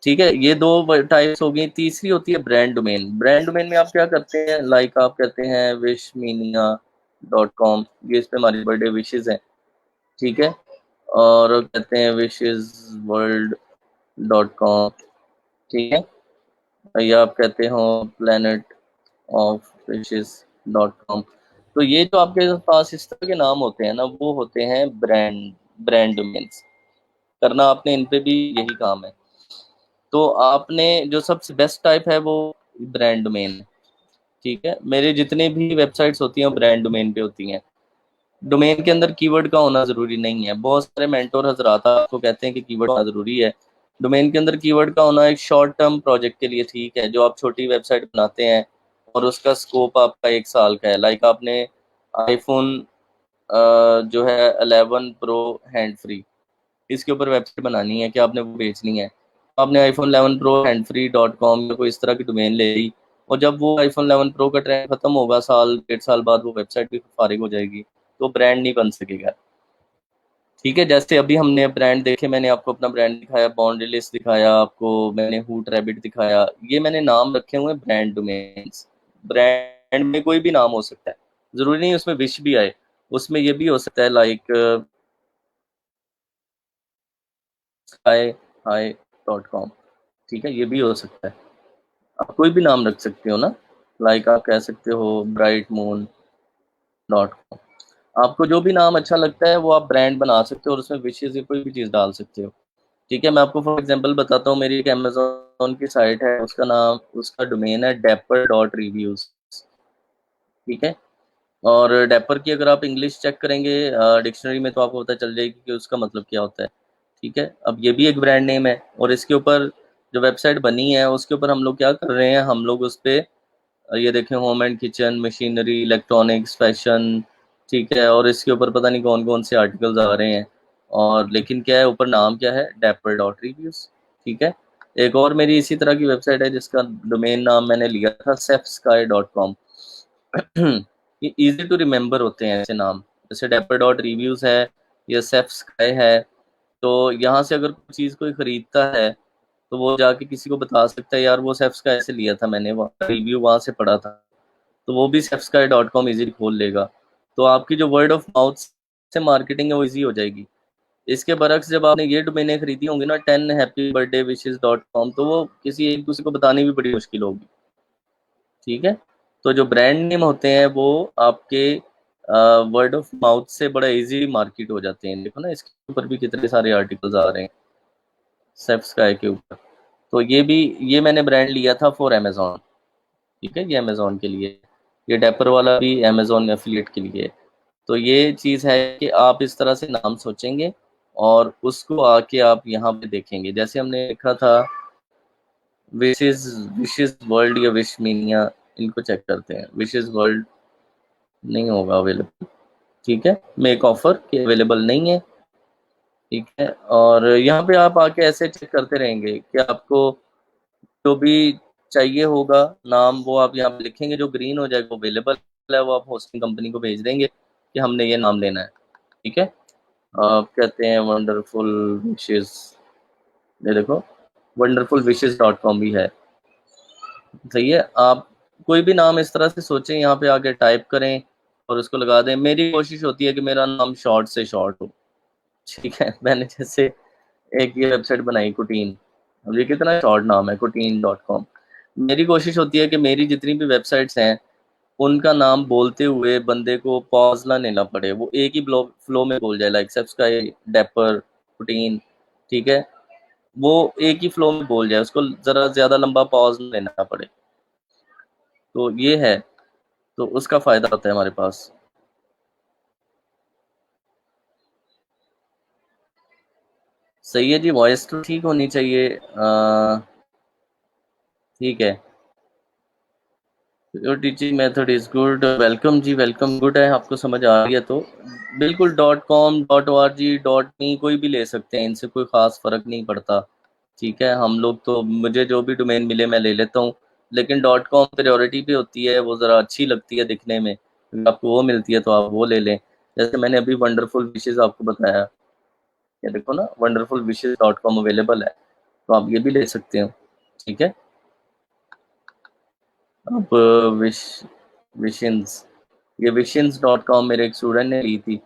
ठीक है, ये दो टाइप्स हो गई। तीसरी होती है ब्रांड डोमेन। ब्रांड डोमेन में आप क्या करते हैं, लाइक आप कहते हैं wishmania.com, ये इस पे हमारी बर्थडे विशेज है। ठीक है, और कहते हैं wishesworld.com। ठीक है, या आप कहते हो planet of wishes.com। तो ये जो आपके पास इस तरह के नाम होते हैं ना, वो होते हैं ब्रांड डोमेन्स। करना आपने इन पे भी यही काम है। तो आपने जो सबसे बेस्ट टाइप है वो ब्रांड डोमेन है। ठीक है, मेरे जितने भी वेबसाइट्स होती हैं ब्रांड डोमेन पे होती हैं। डोमेन के अंदर कीवर्ड का होना जरूरी नहीं है। बहुत सारे मेंटोर हजरात आपको कहते हैं कि कीवर्ड होना जरूरी है। डोमेन के अंदर कीवर्ड का होना एक शॉर्ट टर्म प्रोजेक्ट के लिए ठीक है, जो आप छोटी वेबसाइट बनाते हैं और उसका स्कोप आपका 1 साल का है। लाइक आपने आईफोन जो है 11 प्रो हैंड फ्री, इसके ऊपर वेबसाइट बनानी है कि आपने वो बेचनी है। आपने iPhone 11 pro hand free .com या कोई इस तरह की डोमेन ले ली, और जब वो आईफोन 11 प्रो का ट्रेंड खत्म होगा, साल 1.5 साल बाद वो वेबसाइट भी फारिग हो जाएगी, तो ब्रांड नहीं बन सकेगा। ठीक है, जैसे अभी हमने ब्रांड देखे, मैंने आपको अपना ब्रांड दिखाया, बॉन्डलेस दिखाया आपको, मैंने हूट रैबिट दिखाया, ये मैंने नाम रखे हुए ब्रांड डोमेन्स। ब्रांड में कोई भी नाम हो सकता है, जरूरी नहीं उसमें विश भी आए, उसमें ये भी हो सकता है लाइक sky.com। ठीक है, ये भी हो सकता है, आप कोई भी नाम रख सकते हो ना, लाइक आप कह सकते हो brightmoon.com। आपको जो भी नाम अच्छा लगता है वो आप ब्रांड बना सकते हो, और उसमें विशेष या कोई भी चीज़ डाल सकते हो। ठीक है, मैं आपको फॉर एग्जांपल बताता हूँ, मेरी एक अमेजोन की साइट है, उसका नाम, उसका डोमेन है dapper.reviews। ठीक है, और डैपर की अगर आप इंग्लिश चेक करेंगे डिक्शनरी में, तो आपको पता चल जाएगी कि उसका मतलब क्या होता है। ठीक है, अब ये भी एक ब्रांड नेम है, और इसके ऊपर जो वेबसाइट बनी है उसके ऊपर हम लोग क्या कर रहे हैं, हम लोग उस पर ये देखें, home and kitchen, machinery, electronics, fashion. ठीक है, और इसके ऊपर पता नहीं कौन कौन से आर्टिकल्स आ रहे हैं, और लेकिन क्या है, ऊपर नाम क्या है, dapper.reviews। ठीक है, एक और मेरी इसी तरह की वेबसाइट है जिसका डोमेन नाम मैंने लिया था safsky.com। ये इजी टू रिमेम्बर होते हैं ऐसे नाम, जैसे dapper.reviews है, या safsky है। तो यहाँ से अगर कोई चीज़ कोई खरीदता है, तो वो जाके किसी को बता सकता है, यार वो safsky से लिया था मैंने, वहाँ रिव्यू वहाँ से पढ़ा था, तो वो भी safsky.com इजीली खोल लेगा। तो आपकी जो वर्ड ऑफ माउथ से मार्केटिंग है वो इजी हो जाएगी। इसके बरक्स जब आपने ये डोमेनें खरीदी होंगी ना, 10happybirthdaywishes.com, तो वो किसी एक दूसरे को बतानी भी बड़ी मुश्किल होगी। ठीक है, तो जो ब्रांड नेम होते हैं वो आपके वर्ड ऑफ माउथ से बड़ा इजी मार्केट हो जाते हैं। देखो ना, इसके ऊपर भी कितने सारे आर्टिकल्स आ रहे हैं सब्सक्राइब के ऊपर। तो ये भी, ये मैंने ब्रांड लिया था फॉर अमेजोन। ठीक है, ये अमेजोन के लिए, ये डैपर वाला भी अमेजोन एफिलिएट के लिए। तो ये चीज़ है कि आप इस तरह से नाम सोचेंगे, और उसको आके आप यहाँ पे देखेंगे, जैसे हमने लिखा था विशेज, विशेज वर्ल्ड या विश मीनिया, इनको चेक करते हैं, विशेज वर्ल्ड नहीं होगा अवेलेबल। ठीक है, मेक ऑफर के अवेलेबल नहीं है। ठीक है, और यहाँ पे आप आके ऐसे चेक करते रहेंगे कि आपको जो भी चाहिए होगा नाम, वो आप यहाँ पे लिखेंगे, जो ग्रीन हो जाएगा वो अवेलेबल है, वो आप होस्टिंग कंपनी को भेज देंगे कि हमने ये नाम लेना है। ठीक है, आप कहते हैं वंडरफुल विशेज, ये देखो wonderfulwishes.com भी है। सही है, आप कोई भी नाम इस तरह से सोचें, यहाँ पे आके टाइप करें और उसको लगा दें। मेरी कोशिश होती है कि मेरा नाम शॉर्ट से शॉर्ट हो। ठीक है, मैंने जैसे एक ये वेबसाइट बनाई कुटीन, अब ये कितना शॉर्ट नाम है, kuteen.com। मेरी कोशिश होती है कि मेरी जितनी भी वेबसाइट्स हैं उनका नाम बोलते हुए बंदे को पॉज ना लेना पड़े, वो एक ही ब्लॉक फ्लो में बोल जाए, लाइक सब्सक्राइब, डैपर, कुटीन। ठीक है, वो एक ही फ्लो में बोल जाए, उसको ज़रा ज़्यादा लंबा पॉज ना लेना पड़े। तो ये है, तो उसका फ़ायदा होता है हमारे पास। सही है जी, वॉइस तो ठीक होनी चाहिए। ठीक है, your teaching method is good, welcome जी, वेलकम। गुड है, आपको समझ आ रही है तो बिल्कुल .com .org .me कोई भी ले सकते हैं, इनसे कोई ख़ास फ़र्क नहीं पड़ता। ठीक है, हम लोग तो, मुझे जो भी डोमेन मिले मैं ले लेता हूँ, लेकिन .com प्रायोरिटी पे होती है, वो ज़रा अच्छी लगती है दिखने में, अगर आपको वो मिलती है तो आप वो ले लें। जैसे मैंने अभी वंडरफुल विशेज़ आपको बताया, ये देखो ना, wonderfulwishes.com अवेलेबल है, तो आप ये भी ले सकते हो। ठीक है, अब विश विशंस, ये विशंस.com मेरे एक स्टूडेंट ने ली थी।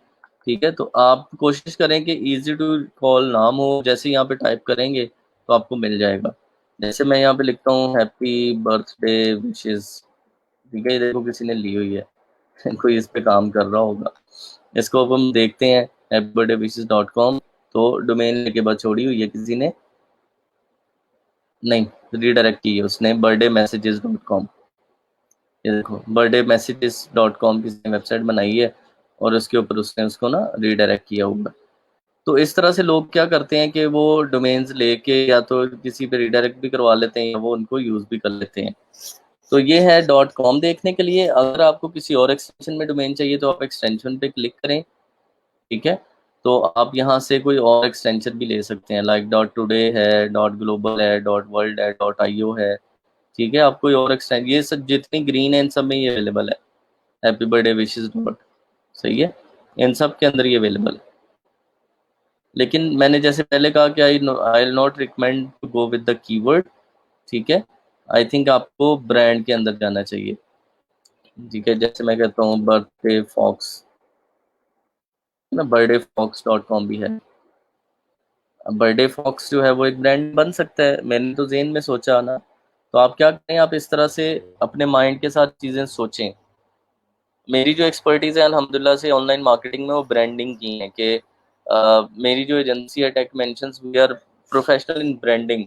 ठीक है, तो आप कोशिश करें कि इजी टू कॉल नाम हो, जैसे यहाँ पे टाइप करेंगे तो आपको मिल जाएगा। जैसे मैं यहाँ पे लिखता हूँ हैप्पी बर्थडे विशेस। ठीक है, ये देखो किसी ने ली हुई है कोई इस पे काम कर रहा होगा। इसको अब हम देखते हैं happybirthdaywishes.com, तो डोमेन लेके बाद छोड़ी हुई है किसी ने, नहीं, रीडायरेक्ट की है उसने birthdayMessages.com। ये देखो birthdayMessages.com किसी ने वेबसाइट बनाई है, और उसके ऊपर उसने उसको ना रीडायरेक्ट किया हुआ। तो इस तरह से लोग क्या करते हैं कि वो डोमेन्स लेके या तो किसी पे रीडायरेक्ट भी करवा लेते हैं, या वो उनको यूज़ भी कर लेते हैं। तो ये है .com देखने के लिए। अगर आपको किसी और एक्सटेंशन में डोमेन चाहिए तो आप एक्सटेंशन पे क्लिक करें, ठीक है। तो आप यहाँ से कोई और एक्सटेंशन भी ले सकते हैं, लाइक डॉट टुडे है, डॉट ग्लोबल है, डॉट वर्ल्ड है, डॉट आईओ है। ठीक है, आप कोई और एक्सटेंशन, ये सब जितनी ग्रीन है इन सब में ये अवेलेबल है। हैप्पी बर्थडे विशेस डॉट, सही है, इन सब के अंदर ये अवेलेबल है। लेकिन मैंने जैसे पहले कहा कि I will not recommend to go with the keyword. ठीक है, आई थिंक आपको ब्रांड के अंदर जाना चाहिए। ठीक है, जैसे मैं कहता हूँ बर्थडे फॉक्स, ना बर्थडे फॉक्स डॉट कॉम भी है। बर्थडे फॉक्स जो है वो एक ब्रांड बन सकता है, मैंने तो जेन में सोचा ना। तो आप क्या करें, आप इस तरह से अपने माइंड के साथ चीज़ें सोचें। मेरी जो एक्सपर्टीज़ है अल्हम्दुलिल्लाह से ऑनलाइन मार्केटिंग में, वो ब्रांडिंग की है कि मेरी जो एजेंसी है Tech Mentions, we are professional in branding.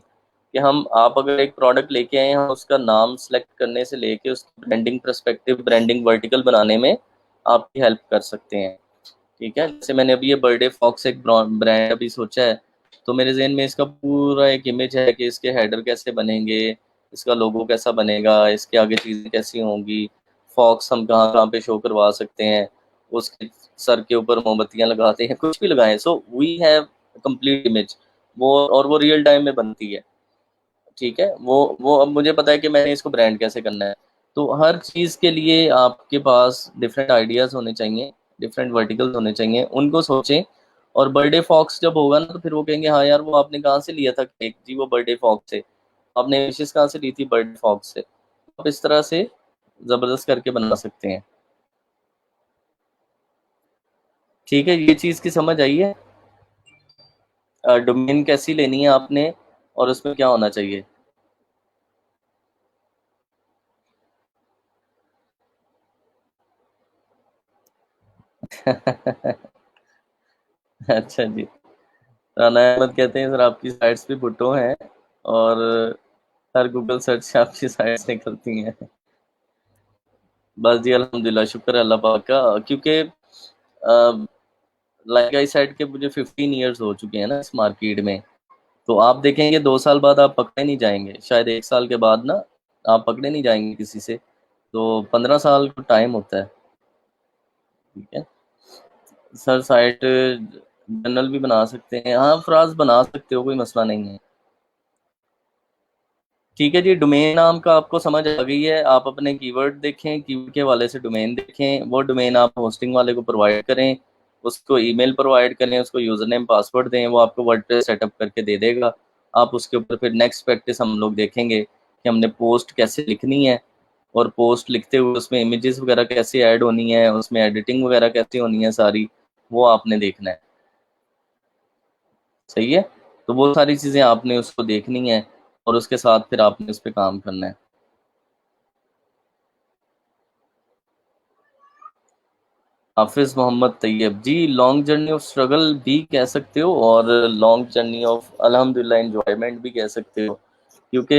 कि हम, आप अगर एक प्रोडक्ट लेके आए, हम उसका नाम सेलेक्ट करने से लेके उसकी ब्रांडिंग पर्सपेक्टिव, ब्रांडिंग वर्टिकल बनाने में आपकी हेल्प कर सकते हैं। ठीक है, जैसे मैंने अभी ये बर्थडे फॉक्स एक ब्रांड अभी सोचा है, तो मेरे जहन में इसका पूरा एक इमेज है कि इसके हेडर कैसे बनेंगे, इसका लोगो कैसा बनेगा, इसके आगे चीज़ें कैसी होंगी, फॉक्स हम कहाँ कहाँ पे शो करवा सकते हैं, उसके सर के ऊपर मोमबत्तियाँ लगाते हैं, कुछ भी लगाएं, so we have complete image. वो, और वो रियल टाइम में बनती है। ठीक है, वो अब मुझे पता है कि मैंने इसको ब्रांड कैसे करना है। तो हर चीज़ के लिए आपके पास डिफरेंट आइडियाज़ होने चाहिए, डिफरेंट वर्टिकल्स होने चाहिए, उनको सोचें। और बर्थडे फॉक्स जब होगा ना, तो फिर वो कहेंगे हाँ यार, वो आपने कहाँ से लिया था केक जी, वो बर्थडे फॉक्स से, आपने विशेष कहाँ से ली थी, बर्थडे फॉक्स से। आप इस तरह से ज़बरदस्त करके बना सकते हैं। ठीक है, ये चीज़ की समझ आई है। डोमेन कैसी लेनी है आपने, और उसमें क्या होना चाहिए। अच्छा जी, राना अहमद कहते हैं सर आपकी साइट्स भी भुट्टो हैं, और हर गूगल सर्च से आपकी साइट्स निकलती हैं। बस जी अल्हम्दुलिल्लाह, शुक्र है अल्लाह पाक का, क्योंकि लाइक आई सेड के मुझे 15 ईयर्स हो चुके हैं ना इस मार्केट में। तो आप देखेंगे 2 साल बाद आप पकड़े नहीं जाएंगे, शायद 1 साल के बाद ना आप पकड़े नहीं जाएंगे किसी से। तो 15 साल का टाइम होता है। ठीक है सर, साइट जनरल भी बना सकते हैं, हाँ फ्राज बना सकते हो, कोई मसला नहीं है। ठीक है जी, डोमेन नाम का आपको समझ आ गई है। आप अपने कीवर्ड देखें, कीवर्ड के वाले से डोमेन देखें, वो डोमेन आप होस्टिंग वाले को प्रोवाइड करें, उसको ईमेल प्रोवाइड करें, उसको यूज़र नेम पासवर्ड दें, वो आपको वर्डप्रेस सेटअप करके दे देगा। आप उसके ऊपर फिर नेक्स्ट प्रैक्टिस हम लोग देखेंगे कि हमने पोस्ट कैसे लिखनी है, और पोस्ट लिखते हुए उसमें इमेजेस वगैरह कैसे ऐड होनी है, उसमें एडिटिंग वगैरह कैसे होनी है सारी, वो आपने देखना है। सही है, तो वो सारी चीज़ें आपने उसको देखनी है, और उसके साथ फिर आपने उस पर काम करना है। हाफिज मोहम्मद तैयब जी, लॉन्ग जर्नी ऑफ स्ट्रगल भी कह सकते हो, और लॉन्ग जर्नी ऑफ अल्हम्दुलिल्लाह एंजॉयमेंट भी कह सकते हो। क्योंकि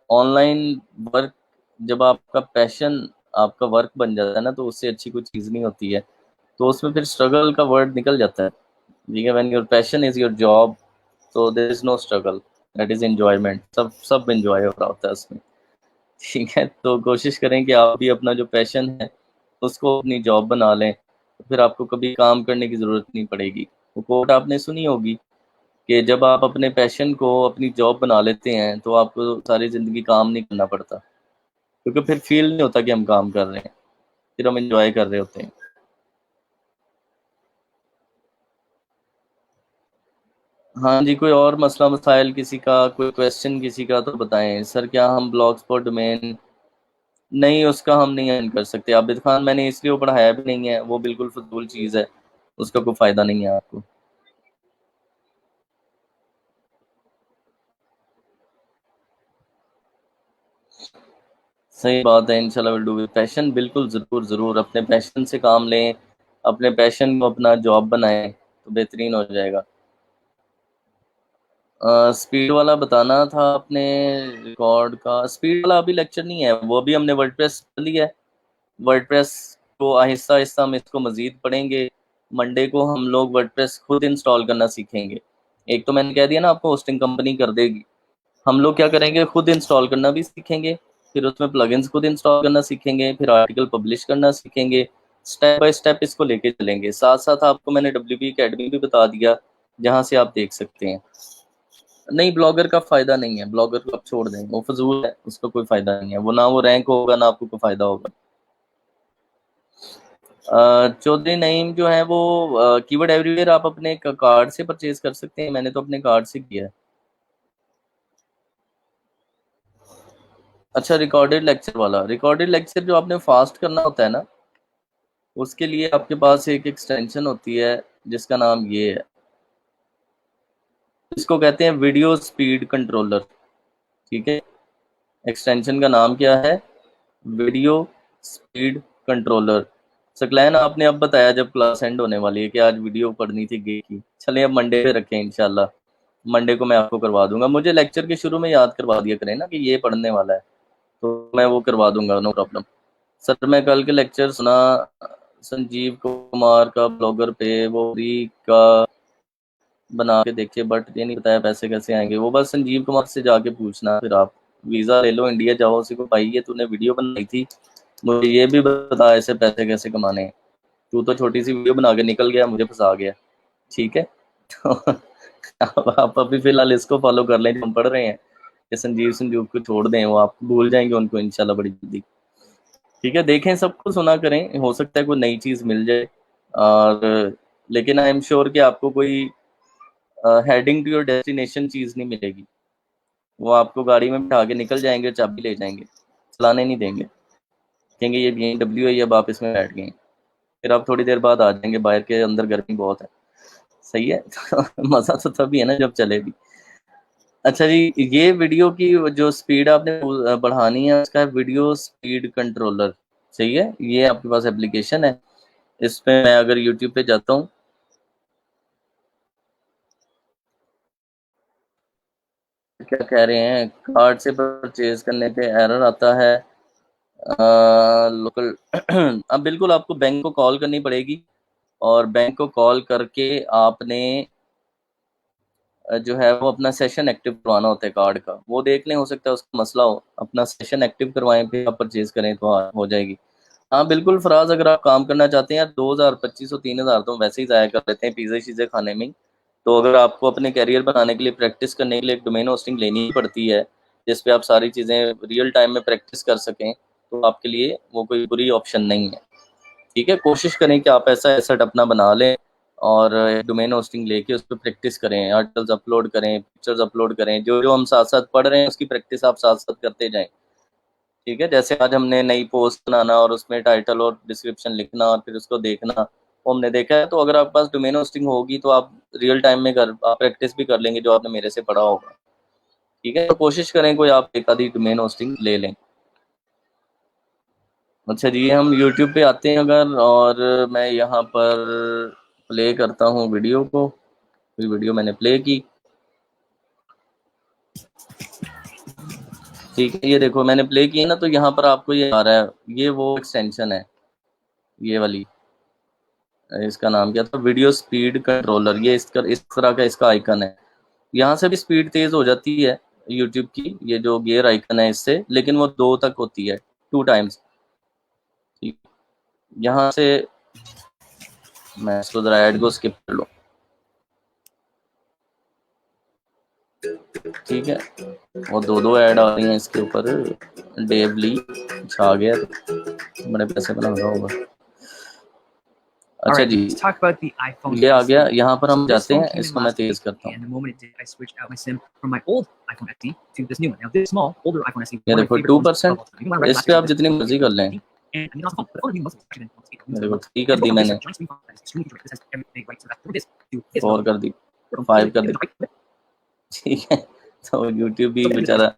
ऑनलाइन वर्क, जब आपका पैशन आपका वर्क बन जाता है ना, तो उससे अच्छी कोई चीज़ नहीं होती है। तो उसमें फिर स्ट्रगल का वर्ड निकल जाता है। ठीक है, when your passion is your job, तो there is no struggle, that is enjoyment, सब सब एंजॉय हो रहा होता है उसमें। ठीक है, तो कोशिश करें कि आप भी अपना जो पैशन है उसको अपनी जॉब बना लें, तो फिर आपको कभी काम करने की ज़रूरत नहीं पड़ेगी। वो कोट आपने सुनी होगी कि जब आप अपने पैशन को अपनी जॉब बना लेते हैं, तो आपको सारी ज़िंदगी काम नहीं करना पड़ता, क्योंकि फिर फील नहीं होता कि हम काम कर रहे हैं, फिर हम एंजॉय कर रहे होते हैं। हाँ जी, कोई और मसला मसाइल किसी का, कोई क्वेश्चन किसी का, तो बताएं सर। क्या हम ब्लॉग स्पॉट डोमेन, नहीं उसका हम नहीं अर्न कर सकते आबिद खान, मैंने इसलिए वो पढ़ाया भी नहीं है, वो बिल्कुल फजूल चीज़ है, उसका कोई फ़ायदा नहीं है आपको। सही बात है, इंशाल्लाह विल डू विद पैशन, बिल्कुल ज़रूर ज़रूर अपने पैशन से काम लें, अपने पैशन को अपना जॉब बनाएं, तो बेहतरीन हो जाएगा। स्पीड वाला बताना था आपने, रिकॉर्ड का स्पीड वाला अभी लेक्चर नहीं है, वो भी हमने वर्डप्रेस कर लिया है। वर्डप्रेस को आहिस्ता आहिस्ता हम इसको मज़ीद पढ़ेंगे। मंडे को हम लोग वर्डप्रेस खुद इंस्टॉल करना सीखेंगे। एक तो मैंने कह दिया ना, आपको होस्टिंग कंपनी कर देगी, हम लोग क्या करेंगे, खुद इंस्टॉल करना भी सीखेंगे, फिर उसमें प्लगइन्स खुद इंस्टॉल करना सीखेंगे, फिर आर्टिकल पब्लिश करना सीखेंगे, स्टेप बाय स्टेप इसको लेके चलेंगे। साथ साथ आपको मैंने WP एकेडमी भी बता दिया, जहाँ से आप देख सकते हैं। नहीं, ब्लॉगर का फायदा नहीं है, ब्लॉगर को आप छोड़ दें, वो फजूल है, उसका कोई फायदा नहीं है, वो ना वो रैंक होगा ना आपको कोई फायदा होगा। चौधरी नईम जो है वो कीवर्ड एवरीवेयर आप अपने कार्ड से परचेज कर सकते हैं, मैंने तो अपने कार्ड से किया है। अच्छा, रिकॉर्डेड लेक्चर वाला, रिकॉर्डेड लेक्चर जो आपने फास्ट करना होता है ना, उसके लिए आपके पास एक एक्सटेंशन होती है जिसका नाम ये है, इसको कहते हैं वीडियो स्पीड कंट्रोलर। ठीक है, एक्सटेंशन का नाम क्या है? Video speed controller. सकलैन आपने अब बताया जब क्लास एंड होने वाली है कि आज वीडियो पढ़नी थी गे की, चलिए अब मंडे पे रखें इंशाल्लाह, मंडे को मैं आपको करवा दूंगा। मुझे लेक्चर के शुरू में याद करवा दिया करें ना कि ये पढ़ने वाला है, तो मैं वो करवा दूंगा, नो प्रॉब्लम। सर मैं कल के लेक्चर सुना संजीव कुमार का ब्लॉगर पे, वो फ्री का बना के देखिए, बट ये नहीं बताया पैसे कैसे आएंगे। वो बस संजीव कुमार से जाके पूछना, फिर आप वीज़ा ले लो, इंडिया जाओ, उसी को भाई ये तूने वीडियो बनाई थी, मुझे ये भी बता ऐसे पैसे कैसे कमाने हैं। तू तो छोटी सी वीडियो बना के निकल गया, मुझे फंसा गया। ठीक है तो आप अभी फिलहाल इसको फॉलो कर लें जो हम पढ़ रहे हैं, कि संजीव संजीव को छोड़ दें, वो आप भूल जाएंगे उनको इंशाल्लाह बड़ी जल्दी। ठीक है, देखें, सबको सुना करें, हो सकता है कोई नई चीज़ मिल जाए। और लेकिन आई एम श्योर कि आपको कोई हेडिंग टू योर डेस्टिनेशन चीज़ नहीं मिलेगी। वो आपको गाड़ी में बिठा के निकल जाएंगे, चाबी ले जाएंगे, चलाने नहीं देंगे, कहेंगे ये BMW है, अब आप इसमें बैठ गए, फिर आप थोड़ी देर बाद आ जाएंगे, बाहर के अंदर गर्मी बहुत है। सही है मज़ा तो तभी है ना जब चलेगी। अच्छा जी, ये वीडियो की जो स्पीड आपने बढ़ानी है उसका है वीडियो स्पीड कंट्रोलर। सही है, ये आपके पास एप्लीकेशन है, इस पे मैं अगर यूट्यूब पे जाता हूँ, क्या कह रहे हैं, कार्ड से परचेज करने पे एरर आता है, लोकल अब बिल्कुल आपको बैंक को कॉल करनी पड़ेगी, और बैंक को कॉल करके आपने जो है वो अपना सेशन एक्टिव करवाना होता है कार्ड का। वो देख लें, हो सकता है उसका मसला हो, अपना सेशन एक्टिव करवाएं, फिर आप परचेज करें तो हाँ हो जाएगी। हाँ बिल्कुल फराज, अगर आप काम करना चाहते हैं यार, 2000 2500 3000 तो वैसे ही ज़ाया कर लेते हैं पिज़्ज़ा शीज़े खाने में ही। तो अगर आपको अपने करियर बनाने के लिए, प्रैक्टिस करने के लिए एक डोमेन होस्टिंग लेनी ही पड़ती है, जिस पे आप सारी चीज़ें रियल टाइम में प्रैक्टिस कर सकें, तो आपके लिए वो कोई बुरी ऑप्शन नहीं है। ठीक है, कोशिश करें कि आप ऐसा एसेट अपना बना लें, और डोमेन होस्टिंग लेके उस पर प्रैक्टिस करें, आर्टिकल्स अपलोड करें, पिक्चर्स अपलोड करें, जो जो हम साथ साथ पढ़ रहे हैं उसकी प्रैक्टिस आप साथ साथ करते जाएं। ठीक है, जैसे आज हमने नई पोस्ट बनाना और उसमें टाइटल और डिस्क्रिप्शन लिखना और फिर उसको देखना, वो हमने देखा है। तो अगर आपके पास डोमेन होस्टिंग होगी तो आप रियल टाइम में आप प्रैक्टिस भी कर लेंगे जो आपने मेरे से पढ़ा होगा। ठीक है, तो कोशिश करें कोई आप एक आधी डोमेन होस्टिंग ले लें। अच्छा जी, हम यूट्यूब पे आते हैं अगर, और मैं यहाँ पर प्ले करता हूँ वीडियो को, फिर वीडियो मैंने प्ले की। ठीक है, ये देखो मैंने प्ले की ना, तो यहाँ पर आपको ये आ रहा है, ये वो एक्सटेंशन है, ये वाली, इसका नाम क्या था, वीडियो स्पीड कंट्रोलर। ये इस तरह का इसका आइकन है, यहाँ से भी स्पीड तेज हो जाती है यूट्यूब की, ये जो गियर आइकन है इससे, लेकिन वो 2 तक होती है, 2 टाइम्स। ठीक, यहाँ से मैं इसको जरा ऐड को स्किप कर लूँ। ठीक है, वो 2 ऐड आ रही हैं इसके ऊपर, डेवली छा गया तो बड़े पैसे बना रहा होगा। अच्छा जी, ये आ गया, यहाँ पर हम जाते हैं, इसको मैं तेज करता हूँ। ये देखो 2%, इस पे आप जितनी मर्जी कर लें। देखो 3 कर दी मैंने, 4 कर दी, 5 कर दी। ठीक है, तो यूट्यूब भी बेचारा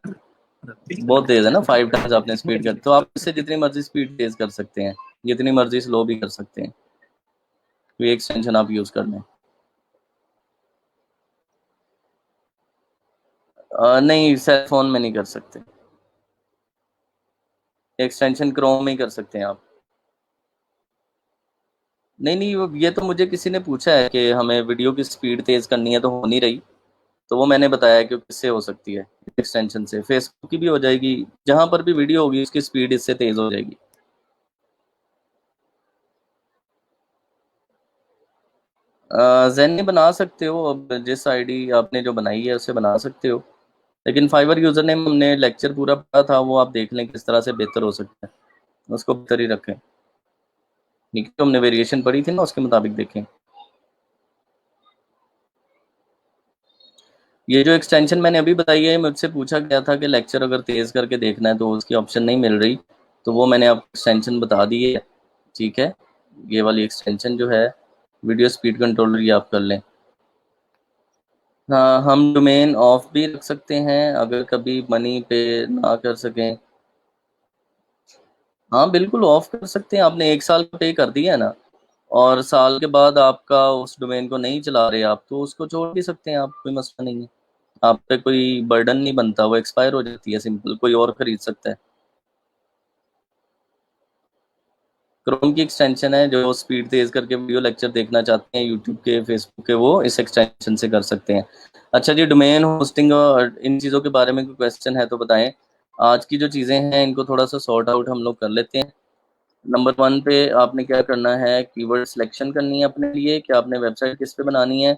बहुत तेज है ना, 5 टाइम्स आपने स्पीड कर, तो आप इससे जितनी मर्जी स्पीड तेज कर सकते हैं, जितनी मर्जी स्लो भी कर सकते हैं, तो ये एक्सटेंशन आप यूज कर लें। नहीं, सेल फोन में नहीं कर सकते, एक्सटेंशन क्रोम में ही कर सकते हैं आप। नहीं नहीं, ये तो मुझे किसी ने पूछा है कि हमें वीडियो की स्पीड तेज करनी है तो हो नहीं रही, तो वो मैंने बताया कि किससे हो सकती है, एक्सटेंशन से। फेसबुक की भी हो जाएगी, जहां पर भी वीडियो होगी उसकी स्पीड इससे तेज हो जाएगी। ज़ेन बना सकते हो, अब जिस आईडी आपने जो बनाई है उसे बना सकते हो, लेकिन फाइवर यूज़र नेम हमने लेक्चर पूरा पढ़ा था, वो आप देख लें किस तरह से बेहतर हो सकता है, उसको बेहतर ही रखें। ठीक है, हमने वेरिएशन पढ़ी थी ना, उसके मुताबिक देखें। ये जो एक्सटेंशन मैंने अभी बताई है, मुझसे पूछा गया था कि लेक्चर अगर तेज़ करके देखना है तो उसकी ऑप्शन नहीं मिल रही, तो वो मैंने आपको एक्सटेंशन बता दी है। ठीक है, ये वाली एक्सटेंशन जो है वीडियो स्पीड कंट्रोलर, ये आप कर लें। हाँ, हम डोमेन ऑफ भी रख सकते हैं अगर कभी मनी पे ना कर सकें। हाँ बिल्कुल ऑफ कर सकते हैं, आपने 1 साल पे कर दिया है ना, और साल के बाद आपका उस डोमेन को नहीं चला रहे आप, तो उसको छोड़ भी सकते हैं आप, कोई मसला नहीं है। आप पे कोई बर्डन नहीं बनता, वो एक्सपायर हो जाती है, सिंपल, कोई और खरीद सकता है। क्रोम की एक्सटेंशन है, जो स्पीड तेज करके वीडियो लेक्चर देखना चाहते हैं यूट्यूब के, फेसबुक के, वो इस एक्सटेंशन से कर सकते हैं। अच्छा जी, डोमेन होस्टिंग और इन चीज़ों के बारे में कोई क्वेश्चन है तो बताएं। आज की जो चीज़ें हैं इनको थोड़ा सा सॉर्ट आउट हम लोग कर लेते हैं। नंबर 1 पे आपने क्या करना है, कीवर्ड सिलेक्शन करनी है अपने लिए कि आपने वेबसाइट किस पे बनानी है।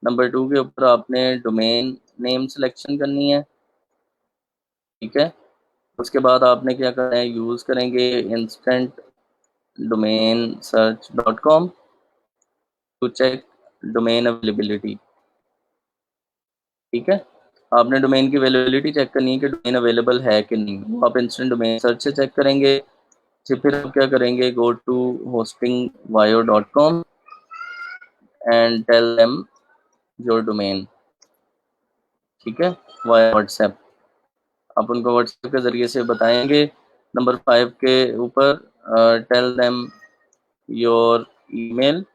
नंबर 2 के ऊपर आपने डोमेन नेम सिलेक्शन करनी है। ठीक है, उसके बाद आपने क्या करना है, यूज़ करेंगे instant domain search .com to check domain availability. ठीक है, आपने डोमेन की अवेलेबिलिटी चेक करनी है कि डोमेन अवेलेबल है कि नहीं, वो आप इंस्टेंट डोमेन सर्च से चेक करेंगे। फिर आप क्या करेंगे, go to hostingwire.com and tell them your domain. ठीक है, वाया व्हाट्सएप, आप उनको व्हाट्सएप के ज़रिए से बताएंगे। नंबर 5 के ऊपर tell them your email,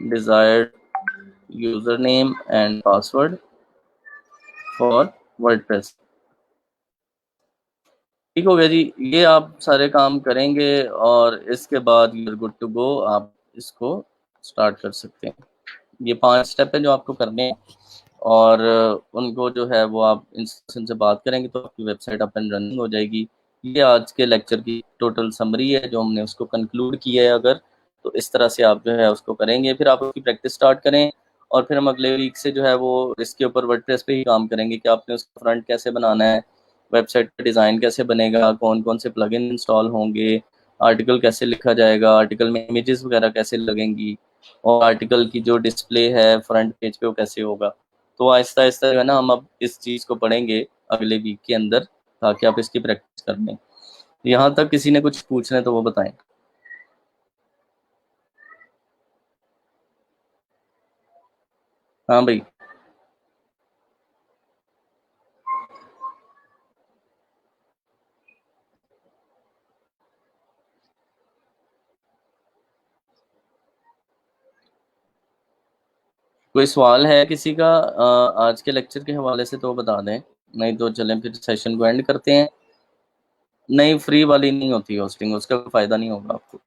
desired username and password for WordPress. ठीक हो गया जी, ये आप सारे काम करेंगे और इसके बाद you are good to go, आप इसको स्टार्ट कर सकते हैं। ये 5 स्टेप हैं जो आपको करने हैं, और उनको जो है वो आप इंस्टीट्यूशन से बात करेंगे तो आपकी वेबसाइट अप एंड रनिंग हो जाएगी। ये आज के लेक्चर की टोटल समरी है जो हमने उसको कंक्लूड किया है। अगर तो इस तरह से आप जो है उसको करेंगे, फिर आप उसकी प्रैक्टिस स्टार्ट करें, और फिर हम अगले वीक से जो है वो इसके ऊपर वर्डप्रेस पे ही काम करेंगे कि आपने उसका फ्रंट कैसे बनाना है, वेबसाइट का डिज़ाइन कैसे बनेगा, कौन कौन से प्लगइन इंस्टॉल होंगे, आर्टिकल कैसे लिखा जाएगा, आर्टिकल में इमेजेस वगैरह कैसे लगेंगी, और आर्टिकल की जो डिस्प्ले है फ्रंट पेज पे वो कैसे होगा। तो आहिस्ता आहिस्ता जो है ना हम अब इस चीज़ को पढ़ेंगे अगले वीक के अंदर, ताकि आप इसकी प्रैक्टिस कर लें। यहाँ तक किसी ने कुछ पूछना है तो वो बताएं। हाँ भाई, कोई सवाल है किसी का आज के लेक्चर के हवाले से तो बता दें, नहीं तो चलें फिर सेशन को एंड करते हैं। नहीं, फ्री वाली नहीं होती होस्टिंग, उसका फ़ायदा नहीं होगा आपको।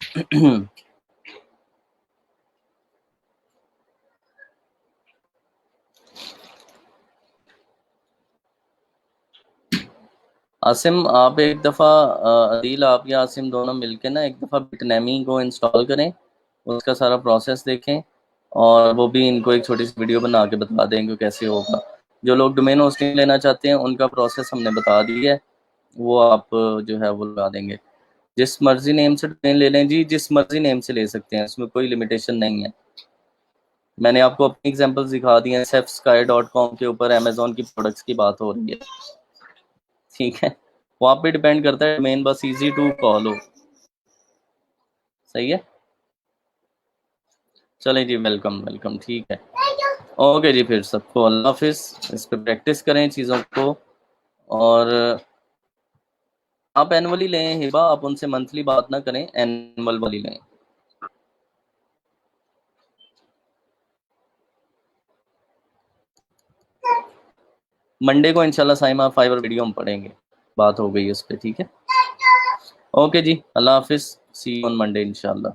आसिम, आप एक दफ़ा अदील, आप या आसिम दोनों मिलके ना एक दफ़ा बिटनैमी को इंस्टॉल करें, उसका सारा प्रोसेस देखें, और वो भी इनको एक छोटी सी वीडियो बना के बता देंगे कैसे होगा। जो लोग डोमेन होस्टिंग लेना चाहते हैं उनका प्रोसेस हमने बता दिया है, वो आप जो है वो लगा देंगे। जिस मर्जी नेम से डोमेन ले लें जी, जिस मर्जी नेम से ले सकते हैं, उसमें कोई लिमिटेशन नहीं है। मैंने आपको अपनी एग्जांपल्स दिखा दी हैं, safsky.com के ऊपर अमेजोन की प्रोडक्ट्स की बात हो रही है। ठीक है, वहाँ पे डिपेंड करता है डोमेन, बस इजी टू कॉल हो। सही है, चलें जी, वेलकम वेलकम, ठीक है। ओके जी, फिर सबको अल्लाह हाफिज़, इस पे प्रैक्टिस करें चीज़ों को, और आप एनुअली लें हिबा, आप उनसे मंथली बात ना करें, एनुअल वाली लें। मंडे को इंशाल्लाह साइमा फाइवर वीडियो हम पढ़ेंगे, बात हो गई उस पर, ठीक है। ओके जी, अल्लाह हाफिज़, सी यू ऑन मंडे इंशाल्लाह।